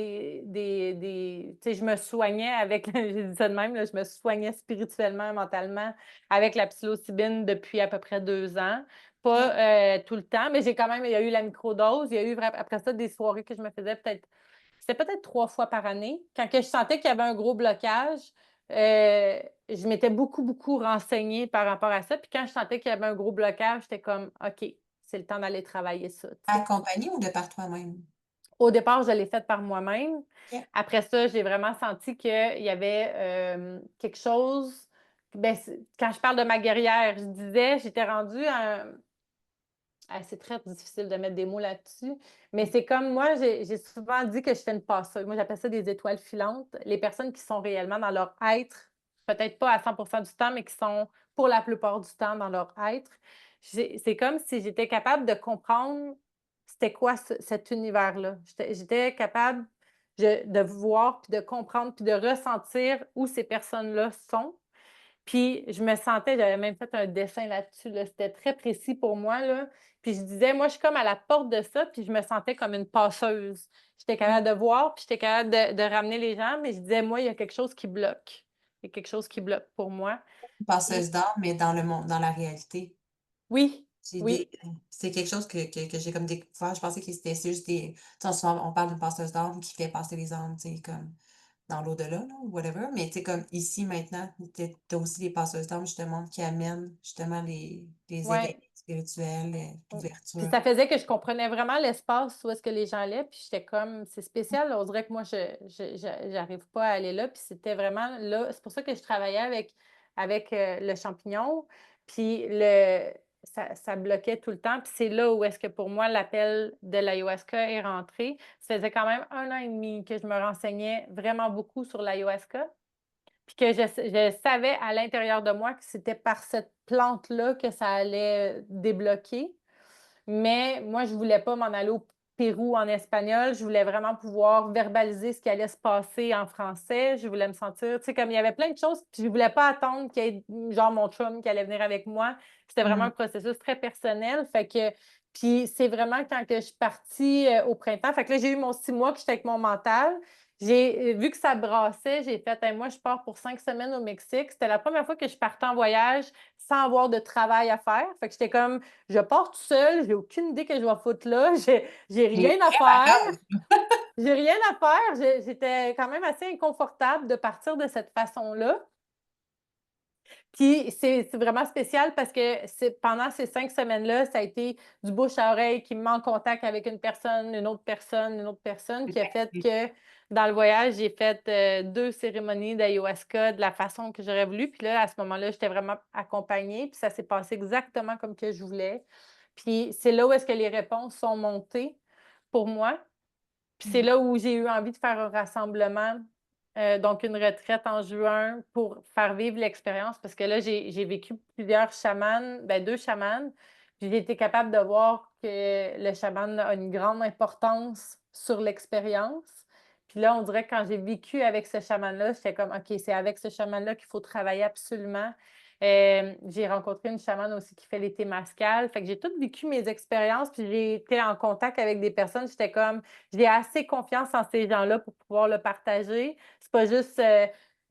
je me soignais avec, j'ai dit ça de même, là, je me soignais spirituellement, mentalement avec la psilocybine depuis à peu près 2 ans. OK. Pas tout le temps, mais il y a eu la microdose, il y a eu après ça des soirées que je me faisais c'était peut-être 3 fois par année. Quand que je sentais qu'il y avait un gros blocage, euh, je m'étais beaucoup, beaucoup renseignée par rapport à ça. Puis quand je sentais qu'il y avait un gros blocage, j'étais comme, OK, c'est le temps d'aller travailler ça, tu sais. Accompagné ou de par toi-même? Au départ, je l'ai faite par moi-même. OK. Après ça, j'ai vraiment senti qu'il y avait quelque chose. Ben, quand je parle de ma guerrière, je disais, j'étais rendue à c'est très difficile de mettre des mots là-dessus, mais c'est comme moi, j'ai souvent dit que je fais une passeuse. Moi, j'appelle ça des étoiles filantes. Les personnes qui sont réellement dans leur être, peut-être pas à 100% du temps, mais qui sont pour la plupart du temps dans leur être. C'est comme si j'étais capable de comprendre c'était quoi cet univers-là. J'étais capable de voir, puis de comprendre, puis de ressentir où ces personnes-là sont. Puis je me sentais, j'avais même fait un dessin là-dessus, là, c'était très précis pour moi, là. Puis je disais, moi, je suis comme à la porte de ça, puis je me sentais comme une passeuse. J'étais Mmh. capable de voir, puis j'étais capable de ramener les gens, mais je disais, moi, il y a quelque chose qui bloque. Il y a quelque chose qui bloque pour moi. Une Et passeuse d'âme, mais dans le monde, dans la réalité. oui, C'est oui, c'est quelque chose que j'ai comme découvert. Je pensais que c'est juste des. Tu sais, souvent, on parle d'une passeuse d'âme qui fait passer les âmes, tu sais, comme dans l'au-delà, là, ou whatever. Mais tu sais, comme ici, maintenant, t'as aussi des passeuses d'âme, justement, qui amènent justement les ouais. éveils spirituels, Puis l'ouverture. ça faisait que je comprenais vraiment l'espace où est-ce que les gens allaient, puis j'étais comme, c'est spécial, on dirait que moi, j'arrive pas à aller là, puis c'était vraiment là, c'est pour ça que je travaillais avec le champignon, puis ça bloquait tout le temps, puis c'est là où est-ce que pour moi, l'appel de l'ayahuasca est rentré. Ça faisait quand même 1 an et demi que je me renseignais vraiment beaucoup sur l'ayahuasca, puis que je savais à l'intérieur de moi que c'était par cette plante-là que ça allait débloquer. Mais moi, je voulais pas m'en aller Pérou en espagnol. Je voulais vraiment pouvoir verbaliser ce qui allait se passer en français. Je voulais me sentir, tu sais, comme il y avait plein de choses, puis je voulais pas attendre qu'il y ait, genre, mon chum qui allait venir avec moi. C'était vraiment Mhm. un processus très personnel. Fait que, puis c'est vraiment quand que je suis partie au printemps. Fait que là, j'ai eu mon 6 mois que j'étais avec mon mental. J'ai vu que ça brassait, j'ai fait, hey, moi, je pars pour 5 semaines au Mexique. C'était la première fois que je partais en voyage sans avoir de travail à faire. Fait que j'étais comme, je pars tout seul, j'ai aucune idée que je vais foutre là, j'ai Les rien à vraies faire. vacances. J'ai rien à faire. J'étais quand même assez inconfortable de partir de cette façon-là. Puis c'est vraiment spécial parce que pendant ces 5 semaines-là, ça a été du bouche à oreille qui me met en contact avec une personne, une autre personne, une autre personne, qui a fait que dans le voyage, j'ai fait 2 cérémonies d'ayahuasca de la façon que j'aurais voulu. Puis là, à ce moment-là, j'étais vraiment accompagnée. Puis ça s'est passé exactement comme que je voulais. Puis c'est là où est-ce que les réponses sont montées pour moi. Puis c'est là où j'ai eu envie de faire un rassemblement, donc une retraite en juin pour faire vivre l'expérience parce que là, j'ai vécu plusieurs chamans, ben 2 chamans, puis j'ai été capable de voir que le chaman a une grande importance sur l'expérience. Puis là, on dirait que quand j'ai vécu avec ce chaman-là, j'étais comme: «OK, c'est avec ce chaman-là qu'il faut travailler absolument». J'ai rencontré une chamane aussi qui fait les temazcals. Fait que j'ai toutes vécu mes expériences, puis j'ai été en contact avec des personnes, j'étais comme: «J'ai assez confiance en ces gens-là pour pouvoir le partager». C'est pas juste, de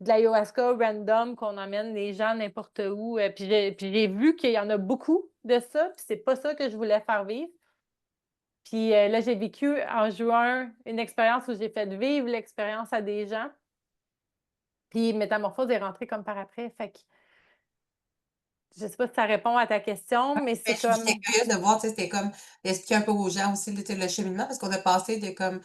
l'ayahuasca random qu'on emmène les gens n'importe où, puis j'ai vu qu'il y en a beaucoup de ça, puis c'est pas ça que je voulais faire vivre. Puis, là, j'ai vécu en juin une expérience où j'ai fait vivre l'expérience à des gens, puis Métamorphose est rentrée comme par après. Fait que je sais pas si ça répond à ta question, mais Ben, c'est j'étais comme curieuse de voir, tu sais, c'était comme d'expliquer un peu aux gens aussi le cheminement parce qu'on a passé de comme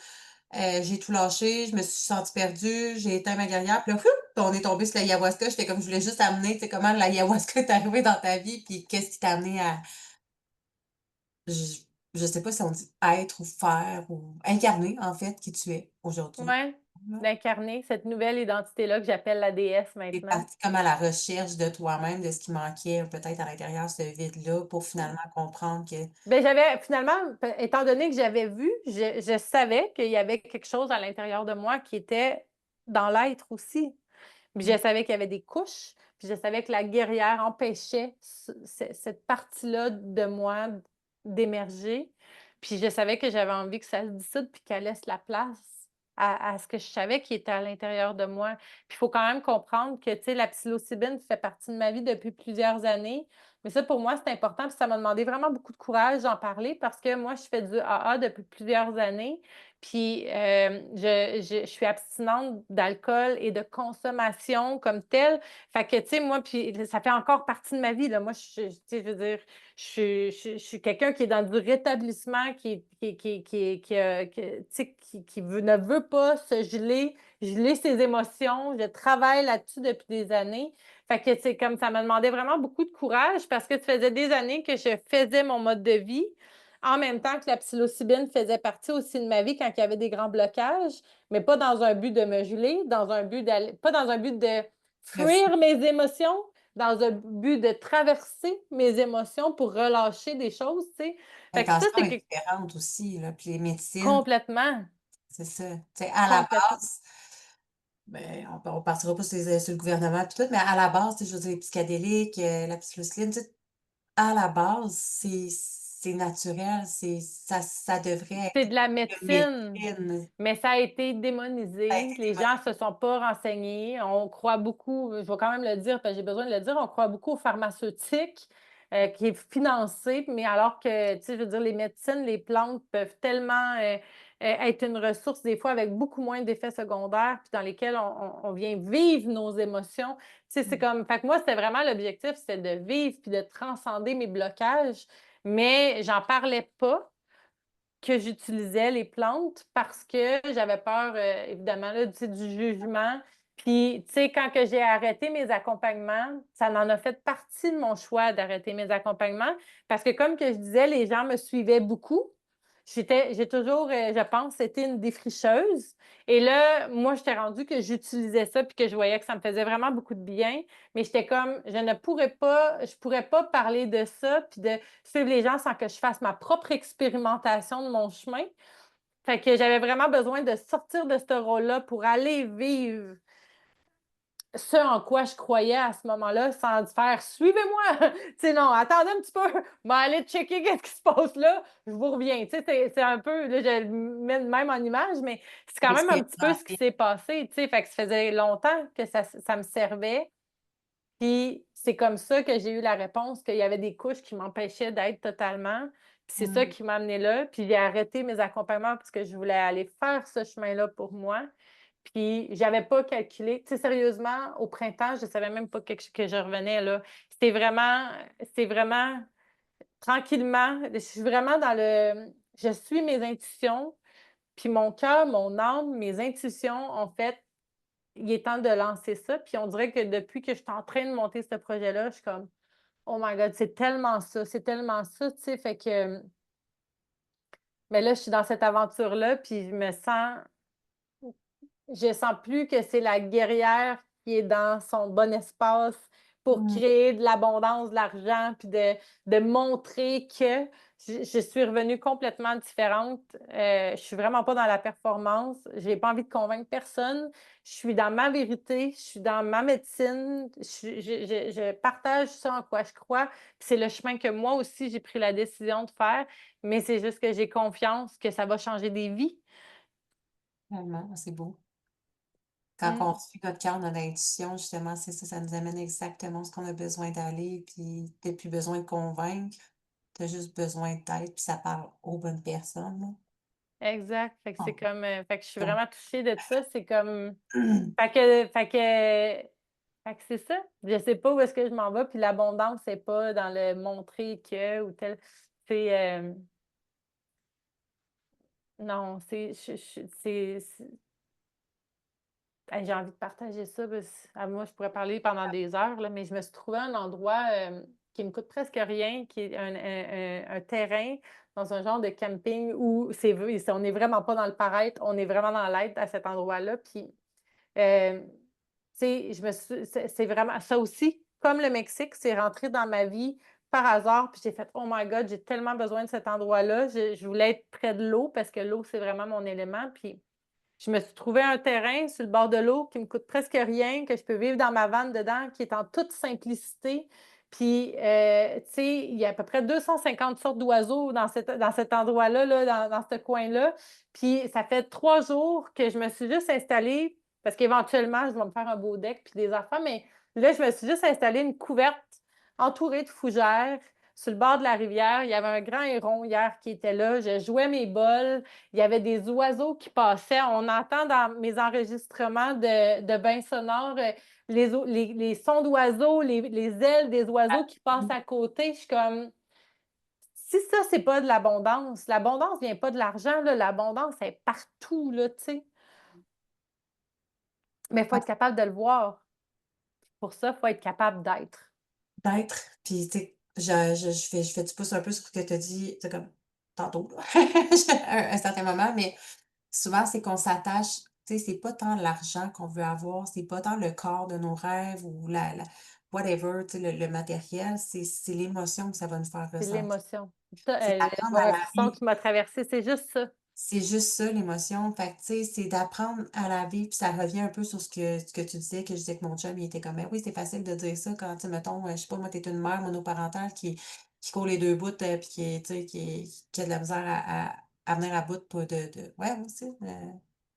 j'ai tout lâché, je me suis sentie perdue, j'ai éteint ma guerrière, puis là, fou, on est tombé sur l'ayahuasca. J'étais comme, je voulais juste amener, tu sais, comment l'ayahuasca est arrivé dans ta vie, puis qu'est-ce qui t'a amené à, je, je sais pas si on dit être ou faire ou incarner, en fait, qui tu es aujourd'hui. ouais, Là. d'incarner cette nouvelle identité-là que j'appelle la déesse T'es maintenant. parti comme à la recherche de toi-même, de ce qui manquait peut-être à l'intérieur, ce vide-là, pour Mmh. finalement comprendre que Beh, j'avais finalement, étant donné que j'avais vu, je savais qu'il y avait quelque chose à l'intérieur de moi qui était dans l'être aussi. Puis je savais qu'il y avait des couches, puis je savais que la guerrière empêchait cette partie-là de moi d'émerger. Puis je savais que j'avais envie que ça se dissoude puis qu'elle laisse la place à ce que je savais qui était à l'intérieur de moi. Puis il faut quand même comprendre que, tu sais, la psilocybine fait partie de ma vie depuis plusieurs années. Mais ça, pour moi, c'est important, puis ça m'a demandé vraiment beaucoup de courage d'en parler parce que moi, je fais du AA depuis plusieurs années. Puis, je suis abstinente d'alcool et de consommation comme telle. Fait que, tu sais, moi, puis ça fait encore partie de ma vie, là. Moi, tu sais, je veux dire, je suis quelqu'un qui est dans du rétablissement, tu sais, ne veut pas se geler ses émotions. Je travaille là-dessus depuis des années. Fait que, c'est comme ça m'a demandé vraiment beaucoup de courage parce que ça faisait des années que je faisais mon mode de vie en même temps que la psilocybine faisait partie aussi de ma vie quand il y avait des grands blocages, mais pas dans un but de me geler, pas dans un but de le feu fuir mes émotions, dans un but de traverser mes émotions pour relâcher des choses, tu sais. Fait que ça, l'intention c'est est différente aussi, là, puis les médecines, complètement, c'est ça. Tu sais, à la complètement. base, ben, on partira pas sur le gouvernement puis tout, mais à la base, tu sais, je veux dire, les psychédéliques, la psilocybine, tu sais, à la base, c'est naturel, ça devrait C'est être de la de médecine. médecine. Mais ça a été Ça a démonisé. été Les gens démodé. se sont pas renseignés. On croit beaucoup, je vais quand même le dire parce que j'ai besoin de le dire, on croit beaucoup aux pharmaceutiques, qui est financé, mais alors que, tu sais, je veux dire, les médecines, les plantes peuvent tellement, être une ressource des fois avec beaucoup moins d'effets secondaires, puis dans lesquels on vient vivre nos émotions. Tu sais, c'est comme fait que moi, c'était vraiment l'objectif, c'était de vivre puis de transcender mes blocages, mais j'en parlais pas que j'utilisais les plantes parce que j'avais peur, évidemment, là, tu sais, du jugement. Puis, tu sais, quand que j'ai arrêté mes accompagnements, ça en a fait partie de mon choix d'arrêter mes accompagnements parce que comme que je disais, les gens me suivaient beaucoup. j'ai toujours, je pense, été une défricheuse et là, moi, j'étais rendue que j'utilisais ça puis que je voyais que ça me faisait vraiment beaucoup de bien, mais j'étais comme: je pourrais pas parler de ça puis de suivre les gens sans que je fasse ma propre expérimentation de mon chemin. Fait que j'avais vraiment besoin de sortir de ce rôle-là pour aller vivre ce en quoi je croyais à ce moment-là, sans faire: «Suivez-moi!» Tu sais, non, attendez un petit peu, je vais aller checker qu'est-ce qui se passe là, je vous reviens. Tu sais, c'est un peu là, je le mets de même en image, mais c'est quand même un petit peu ce qui D'expérimenter. s'est passé, tu sais? Fait que ça faisait longtemps que ça me servait, puis c'est comme ça que j'ai eu la réponse qu'il y avait des couches qui m'empêchaient d'être totalement, puis c'est ça Mmh. qui m'a amenée là, puis j'ai arrêté mes accompagnements parce que je voulais aller faire ce chemin-là pour moi. Puis j'avais pas calculé. Tu sais, sérieusement, au printemps, je savais même pas que je revenais, là. C'est vraiment tranquillement, je suis vraiment dans le je suis mes intuitions, puis mon cœur, mon âme, mes intuitions, en fait, il est temps de lancer ça. Puis on dirait que depuis que je suis en train de monter ce projet-là, je suis comme: «Oh my God, c'est tellement ça», tu sais? Fait que, mais là, je suis dans cette aventure-là, puis je sens plus que c'est la guerrière qui est dans son bon espace pour Mmh. créer de l'abondance, de l'argent, puis de montrer que je suis revenue complètement différente. Je suis vraiment pas dans la performance. J'ai pas envie de convaincre personne. Je suis dans ma vérité, je suis dans ma médecine. Je partage ça en quoi je crois. Puis c'est le chemin que moi aussi j'ai pris la décision de faire, mais c'est juste que j'ai confiance que ça va changer des vies. Vraiment, c'est beau. Quand Mmh. on suit notre cœur, notre intuition, justement, c'est ça, ça nous amène exactement où ce qu'on a besoin d'aller, puis tu plus besoin de convaincre, tu as juste besoin d'être, puis ça parle aux bonnes personnes, là. Exact. Fait que c'est Ah, comme, fait que je suis donc vraiment touchée de ça. C'est comme fait que c'est ça. Je sais pas où est-ce que je m'en vais, puis l'abondance, c'est pas dans le montrer que ou tel c'est, non, hey, j'ai envie de partager ça parce moi, je pourrais parler pendant des heures, là, mais je me suis trouvé un endroit, qui me coûte presque rien, qui est un terrain dans un genre de camping où on est vraiment pas dans le paraître, on est vraiment dans l'être à cet endroit-là. Puis, tu sais, c'est vraiment ça aussi, comme le Mexique, c'est rentré dans ma vie par hasard, puis j'ai fait: «Oh my God, j'ai tellement besoin de cet endroit-là». Je voulais être près de l'eau parce que l'eau, c'est vraiment mon élément, puis je me suis trouvé un terrain sur le bord de l'eau qui me coûte presque rien, que je peux vivre dans ma vanne dedans, qui est en toute simplicité. Puis, tu sais, il y a à peu près 250 sortes d'oiseaux dans cet endroit-là, là, dans ce coin-là. Puis, ça fait 3 jours que je me suis juste installée, parce qu'éventuellement, je vais me faire un beau deck puis des affaires, mais là, je me suis juste installée une couverte entourée de fougères sur le bord de la rivière. Il y avait un grand héron hier qui était là. Je jouais mes bols. Il y avait des oiseaux qui passaient. On entend dans mes enregistrements de bains sonores les sons d'oiseaux, les ailes des oiseaux qui passent à côté. Je suis comme, si ça, c'est pas de l'abondance vient pas de l'argent, là, l'abondance est partout, là, tu sais. Mais il faut être capable de le voir. Pour ça, il faut être capable d'être. d'être, puis tu sais, je fais du pouce un peu sur ce que tu as dit, tu sais, comme tantôt, là, à un certain moment, mais souvent, c'est qu'on s'attache, tu sais, c'est pas tant l'argent qu'on veut avoir, c'est pas tant le corps de nos rêves ou la whatever, tu sais, le matériel, c'est l'émotion que ça va nous faire C'est ressentir. l'émotion. Ça, C'est je d'apprendre vois à un la frisson vivre. qui m'a traversée, c'est juste ça. C'est juste ça l'émotion. Fait que, tu sais, c'est d'apprendre à la vivre, puis ça revient un peu sur ce que tu disais, que je disais que mon chum, il était comme: «Ben oui, c'est facile de dire ça quand, tu sais, mettons, je sais pas moi, tu es une mère monoparentale qui court les 2 bouts, puis qui est, tu sais, qui a de la misère à venir à bout de ouais, moi aussi,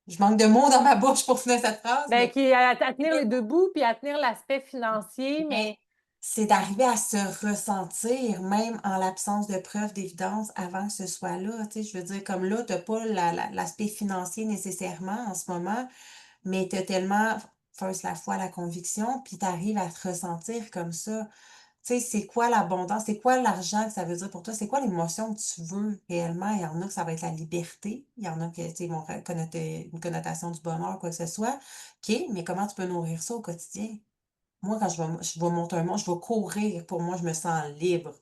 je manque de mots dans ma bouche pour finir cette phrase, Ben, mais qui à tenir les 2 bouts, puis à tenir l'aspect financier, mais mais c'est d'arriver à se ressentir, même en l'absence de preuves d'évidence avant que ce soit là, tu sais? Je veux dire, comme là, tu as pas l'aspect financier nécessairement en ce moment, mais tu as tellement first la foi, la conviction, puis tu arrives à te ressentir comme ça. Tu sais, c'est quoi l'abondance? C'est quoi l'argent que ça veut dire pour toi? C'est quoi l'émotion que tu veux réellement? Il y en a que ça va être la liberté, il y en a que, tu sais, vont connoter une connotation du bonheur, quoi que ce soit. OK, mais comment tu peux nourrir ça au quotidien? Moi, quand je vais monter un mont, je vais courir. Pour moi, je me sens libre.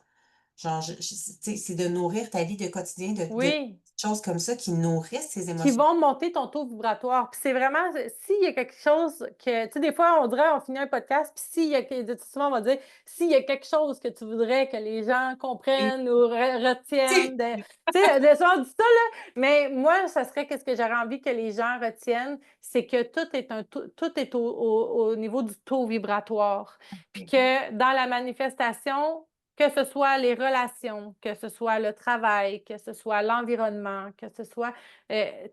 Genre, tu sais, c'est de nourrir ta vie de quotidien, de oui. choses comme ça qui nourrissent ces Qui émotions. vont monter ton taux vibratoire. Puis c'est vraiment, s'il y a quelque chose que, tu sais, des fois, on dirait, on finit un podcast, puis s'il y a, souvent, on va dire, s'il y a quelque chose que tu voudrais que les gens Et comprennent ou tu retiennent, tu sais, de souvent on dit ça, là, mais moi, ça serait qu'est-ce que j'aurais envie que les gens retiennent, c'est que tout est au niveau du taux vibratoire. Puis sais. que dans la manifestation, que ce soit les relations, que ce soit le travail, que ce soit l'environnement, que ce soit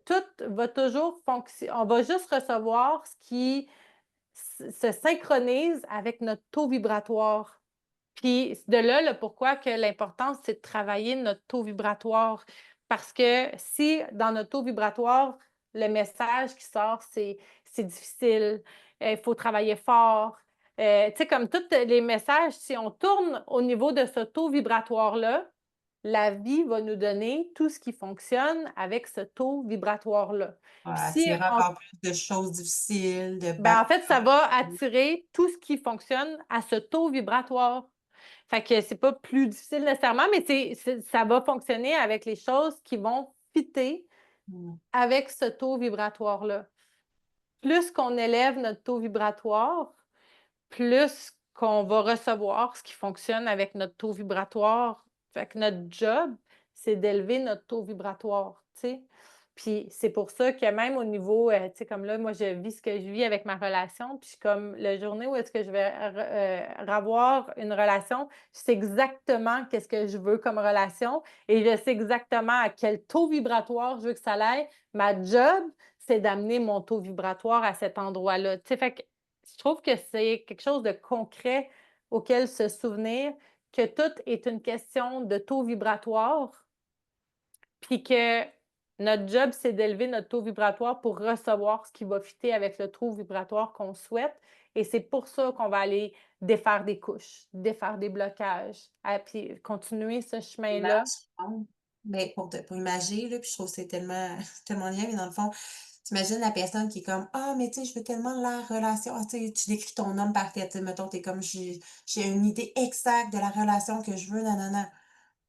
tout va toujours fonctionner. On va juste recevoir ce qui se synchronise avec notre taux vibratoire. Puis de là, le pourquoi que l'importance, c'est de travailler notre taux vibratoire. Parce que si dans notre taux vibratoire, le message qui sort, c'est difficile, il faut travailler fort. Tu sais, comme tous les messages, si on tourne au niveau de ce taux vibratoire-là, la vie va nous donner tout ce qui fonctionne avec ce taux vibratoire-là. Puis si Attirer on encore plus de choses difficiles, de ben, en batailles. fait, ça va attirer tout ce qui fonctionne à ce taux vibratoire. Fait que c'est pas plus difficile nécessairement, mais ça va fonctionner avec les choses qui vont fitter Mmh. avec ce taux vibratoire-là. Plus qu'on élève notre taux vibratoire, plus qu'on va recevoir ce qui fonctionne avec notre taux vibratoire. Fait que notre job, c'est d'élever notre taux vibratoire, tu sais? Puis c'est pour ça que même au niveau, tu sais, comme là, moi, je vis ce que je vis avec ma relation, puis comme la journée où est-ce que je vais avoir une relation, je sais exactement qu'est-ce que je veux comme relation et je sais exactement à quel taux vibratoire je veux que ça aille. Ma job, c'est d'amener mon taux vibratoire à cet endroit-là, tu sais? Fait que je trouve que c'est quelque chose de concret auquel se souvenir, que tout est une question de taux vibratoire, puis que notre job, c'est d'élever notre taux vibratoire pour recevoir ce qui va fitter avec le taux vibratoire qu'on souhaite. Et c'est pour ça qu'on va aller défaire des couches, défaire des blocages, puis continuer ce chemin-là. Imagine, mais pour imager, là, puis je trouve que c'est tellement tellement bien, mais dans le fond, tu imagines la personne qui est comme: «Ah, mais tu sais, je veux tellement la relation». Ah, tu sais, tu décris ton homme parfait, tu sais, mettons, tu es comme: «J'ai une idée exacte de la relation que je veux, nanana».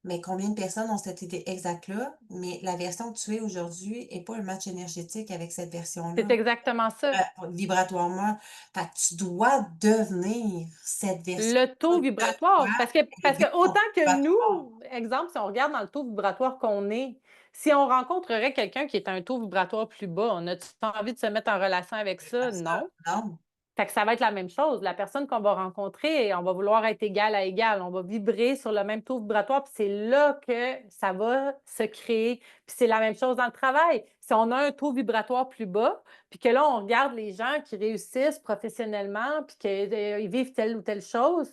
Mais combien de personnes ont cette idée exacte-là, mais la version que tu es aujourd'hui est pas un match énergétique avec cette C'est version-là, exactement ça. vibratoirement. Fait que tu dois devenir cette Le version-là taux de toi, vibratoire, parce que élever ton autant que vibratoire. nous, exemple, si on regarde dans le taux vibratoire qu'on est, si on rencontrerait quelqu'un qui est à un taux vibratoire plus bas, on a-tu envie de se mettre en relation avec ça? Ça, Non. non. Fait que ça va être la même chose. La personne qu'on va rencontrer, on va vouloir être égal à égal. On va vibrer sur le même taux vibratoire, puis c'est là que ça va se créer. Puis c'est la même chose dans le travail. Si on a un taux vibratoire plus bas, puis que là, on regarde les gens qui réussissent professionnellement, puis qu'ils vivent telle ou telle chose,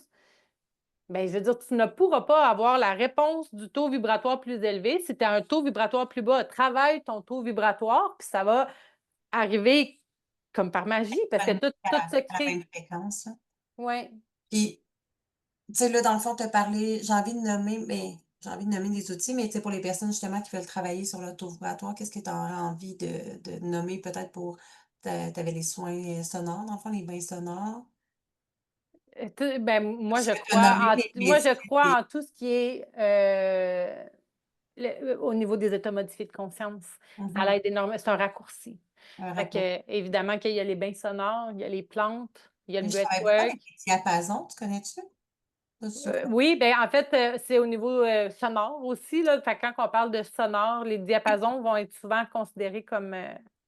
bien, je veux dire, tu ne pourras pas avoir la réponse du taux vibratoire plus élevé si tu as un taux vibratoire plus bas. Travaille ton taux vibratoire, puis ça va arriver comme par magie, parce que tout se À la crée. même fréquence, là. Oui. Puis, tu sais, là, dans le fond, tu as parlé j'ai envie de nommer des outils, mais tu sais, pour les personnes justement qui veulent travailler sur l'auto-vibratoire, qu'est-ce que tu aurais envie de nommer peut-être pour tu avais les soins sonores, dans le fond, les bains sonores? Tu ben, Tout ce que tu as nommé, moi, je crois en tout ce qui est, au niveau des états modifiés de conscience. Ça mmh l'aide énormément, c'est un raccourci. un Fait rapport. que, évidemment qu'il y a les bains sonores, il y a les plantes, il y a le Mais je travaille beaucoup avec breathwork. les diapasons, tu connais-tu? Ça, c'est quoi? Oui, ben, en fait, c'est au niveau, sonore aussi, là. Fait que quand on parle de sonore, les diapasons vont être souvent considérés comme,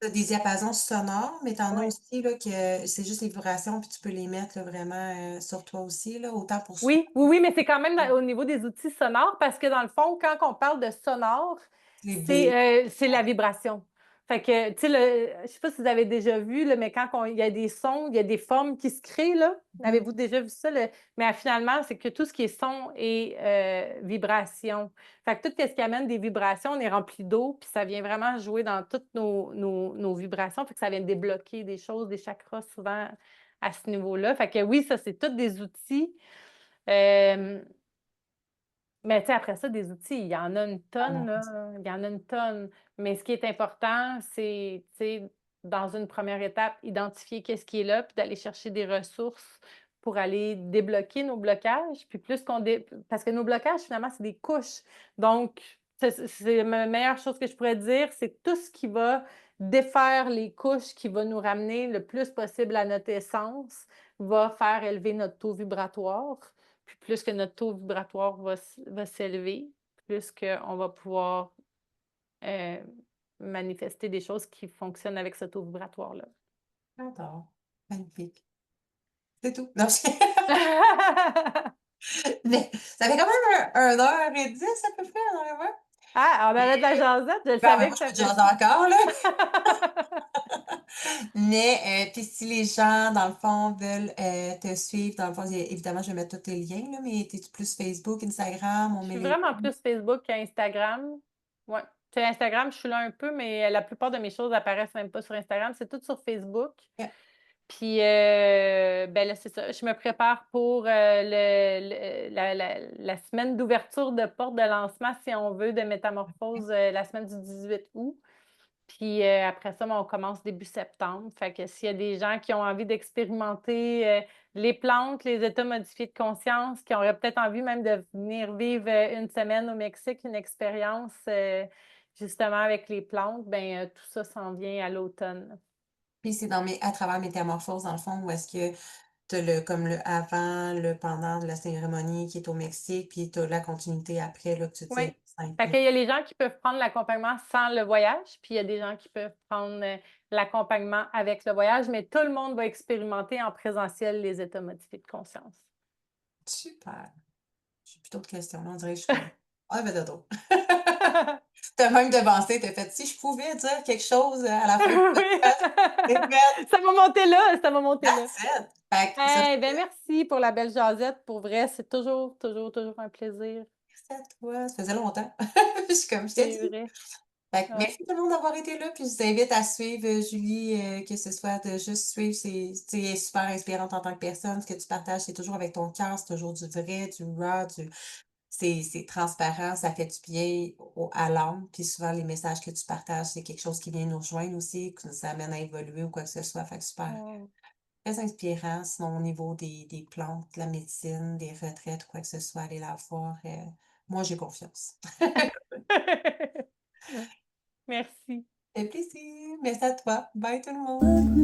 Tu as des diapasons sonores, mais tu en as ouais. aussi là que c'est juste les vibrations, puis tu peux les mettre là vraiment, sur toi aussi là, autant pour soi. Oui, oui, oui, mais c'est quand même au niveau des outils sonores parce que dans le fond, quand on parle de sonore, Les V c'est la vibration. Fait que, tu sais, je sais pas si vous avez déjà vu, là, mais quand il y a des sons, il y a des formes qui se créent, là. mmh Avez-vous déjà vu ça? Mais finalement, c'est que tout ce qui est son et vibration. Fait que tout ce qui amène des vibrations, on est rempli d'eau, puis ça vient vraiment jouer dans toutes nos vibrations. Fait que ça vient débloquer des choses, des chakras souvent à ce niveau-là. Fait que oui, ça, c'est tous des outils. Hem, mais tu sais, après ça, des outils, il y en a une tonne, là, il y en a une tonne. Mais ce qui est important, c'est, tu sais, dans une première étape, identifier qu'est-ce qui est là, puis d'aller chercher des ressources pour aller débloquer nos blocages. Puis plus qu'on dé parce que nos blocages, finalement, c'est des couches. Donc, C'est la meilleure chose que je pourrais dire, c'est tout ce qui va défaire les couches, qui va nous ramener le plus possible à notre essence, va faire élever notre taux vibratoire. Puis plus que notre taux vibratoire va s'élever, plus qu'on va pouvoir euh, manifester des choses qui fonctionnent avec ce taux vibratoire-là. J'adore. Magnifique. C'est tout. Non, mais ça fait quand même 1h10 à peu près, 1h20. Ah, on avait de la jasette, je Ben, savais moi, que je ça peux jaser faisait encore, là. ça. Mais, puis si les gens, dans le fond, veulent te suivre, dans le fond, évidemment, je vais mettre tous tes liens, là, mais t'es plus Facebook, Instagram, on Je met suis les... vraiment plus Facebook qu'Instagram. Ouais. Sur Instagram, je suis là un peu, mais la plupart de mes choses apparaissent même pas sur Instagram. C'est tout sur Facebook. Yeah. Puis, ben là, c'est ça. Je me prépare pour la semaine d'ouverture de porte de lancement, si on veut, de Métamorphose, la semaine du 18 août. Puis après ça, ben, on commence début septembre. Fait que s'il y a des gens qui ont envie d'expérimenter les plantes, les états modifiés de conscience, qui auraient peut-être envie même de venir vivre une semaine au Mexique, une expérience justement avec les plantes, ben tout ça s'en vient à l'automne. Puis c'est à travers Métamorphose, dans le fond, où est-ce que t'as comme le avant, le pendant de la cérémonie qui est au Mexique, puis t'as la continuité après, là, que tu Oui. dis, 5 Fait qu'il y a les gens qui peuvent prendre l'accompagnement sans le voyage, puis il y a des gens qui peuvent prendre l'accompagnement avec le voyage, mais tout le monde va expérimenter en présentiel les états modifiés de conscience. Super. J'ai plus d'autres questions, là, on dirait que je suis comme... Ah, ben, d'autres. T'as même devancé, t'as fait, si je pouvais dire quelque chose à la fin du Oui. podcast, c'est fait. Ça m'a monté là, ça m'a monté là. That's it. Fait que ça, Eh ben merci pour la belle jasette. Pour vrai, c'est toujours, toujours, toujours un plaisir. merci à toi. Ça faisait longtemps. Comme je t'ai C'est dit. vrai. Fait que Ouais. merci tout le monde d'avoir été là. Puis je vous invite à suivre Julie, que ce soit de juste suivre. C'est super inspirante en tant que personne. Ce que tu partages, c'est toujours avec ton cœur, c'est toujours du vrai, du raw, c'est transparent, ça fait du bien à l'âme. Puis souvent, les messages que tu partages, c'est quelque chose qui vient nous rejoindre aussi, que ça amène à évoluer ou quoi que ce soit. Fait que super. Mm. Très inspirant, sinon au niveau des plantes, de la médecine, des retraites, quoi que ce soit, allez la voir. Moi, j'ai confiance. Merci. Ça fait plaisir. Merci à toi. Bye tout le monde.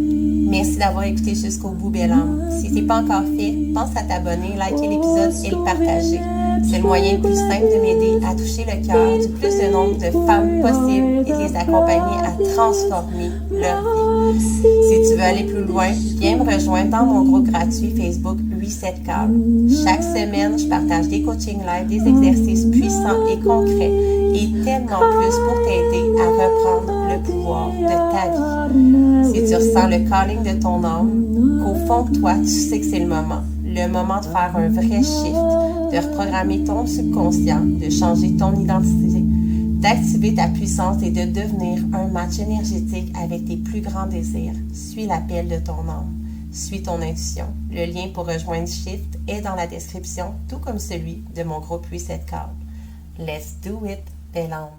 Merci d'avoir écouté jusqu'au bout, belle âme. Si ce n'est pas encore fait, pense à t'abonner, liker l'épisode et le partager. C'est le moyen le plus simple de m'aider à toucher le cœur du plus de nombre de femmes possible et de les accompagner à transformer leur vie. Si tu veux aller plus loin, viens me rejoindre dans mon groupe gratuit Facebook Reset Call. Chaque semaine, je partage des coachings live, des exercices puissants et concrets et tellement plus pour t'aider à reprendre le pouvoir de ta vie. Si tu ressens le calling de ton âme, qu'au fond de toi, tu sais que c'est le moment de faire un vrai shift, de reprogrammer ton subconscient, de changer ton identité, d'activer ta puissance et de devenir un match énergétique avec tes plus grands désirs. Suis l'appel de ton âme. Suis ton intuition. Le lien pour rejoindre Shift est dans la description, tout comme celui de mon groupe Reset Call. Let's do it, belle âme.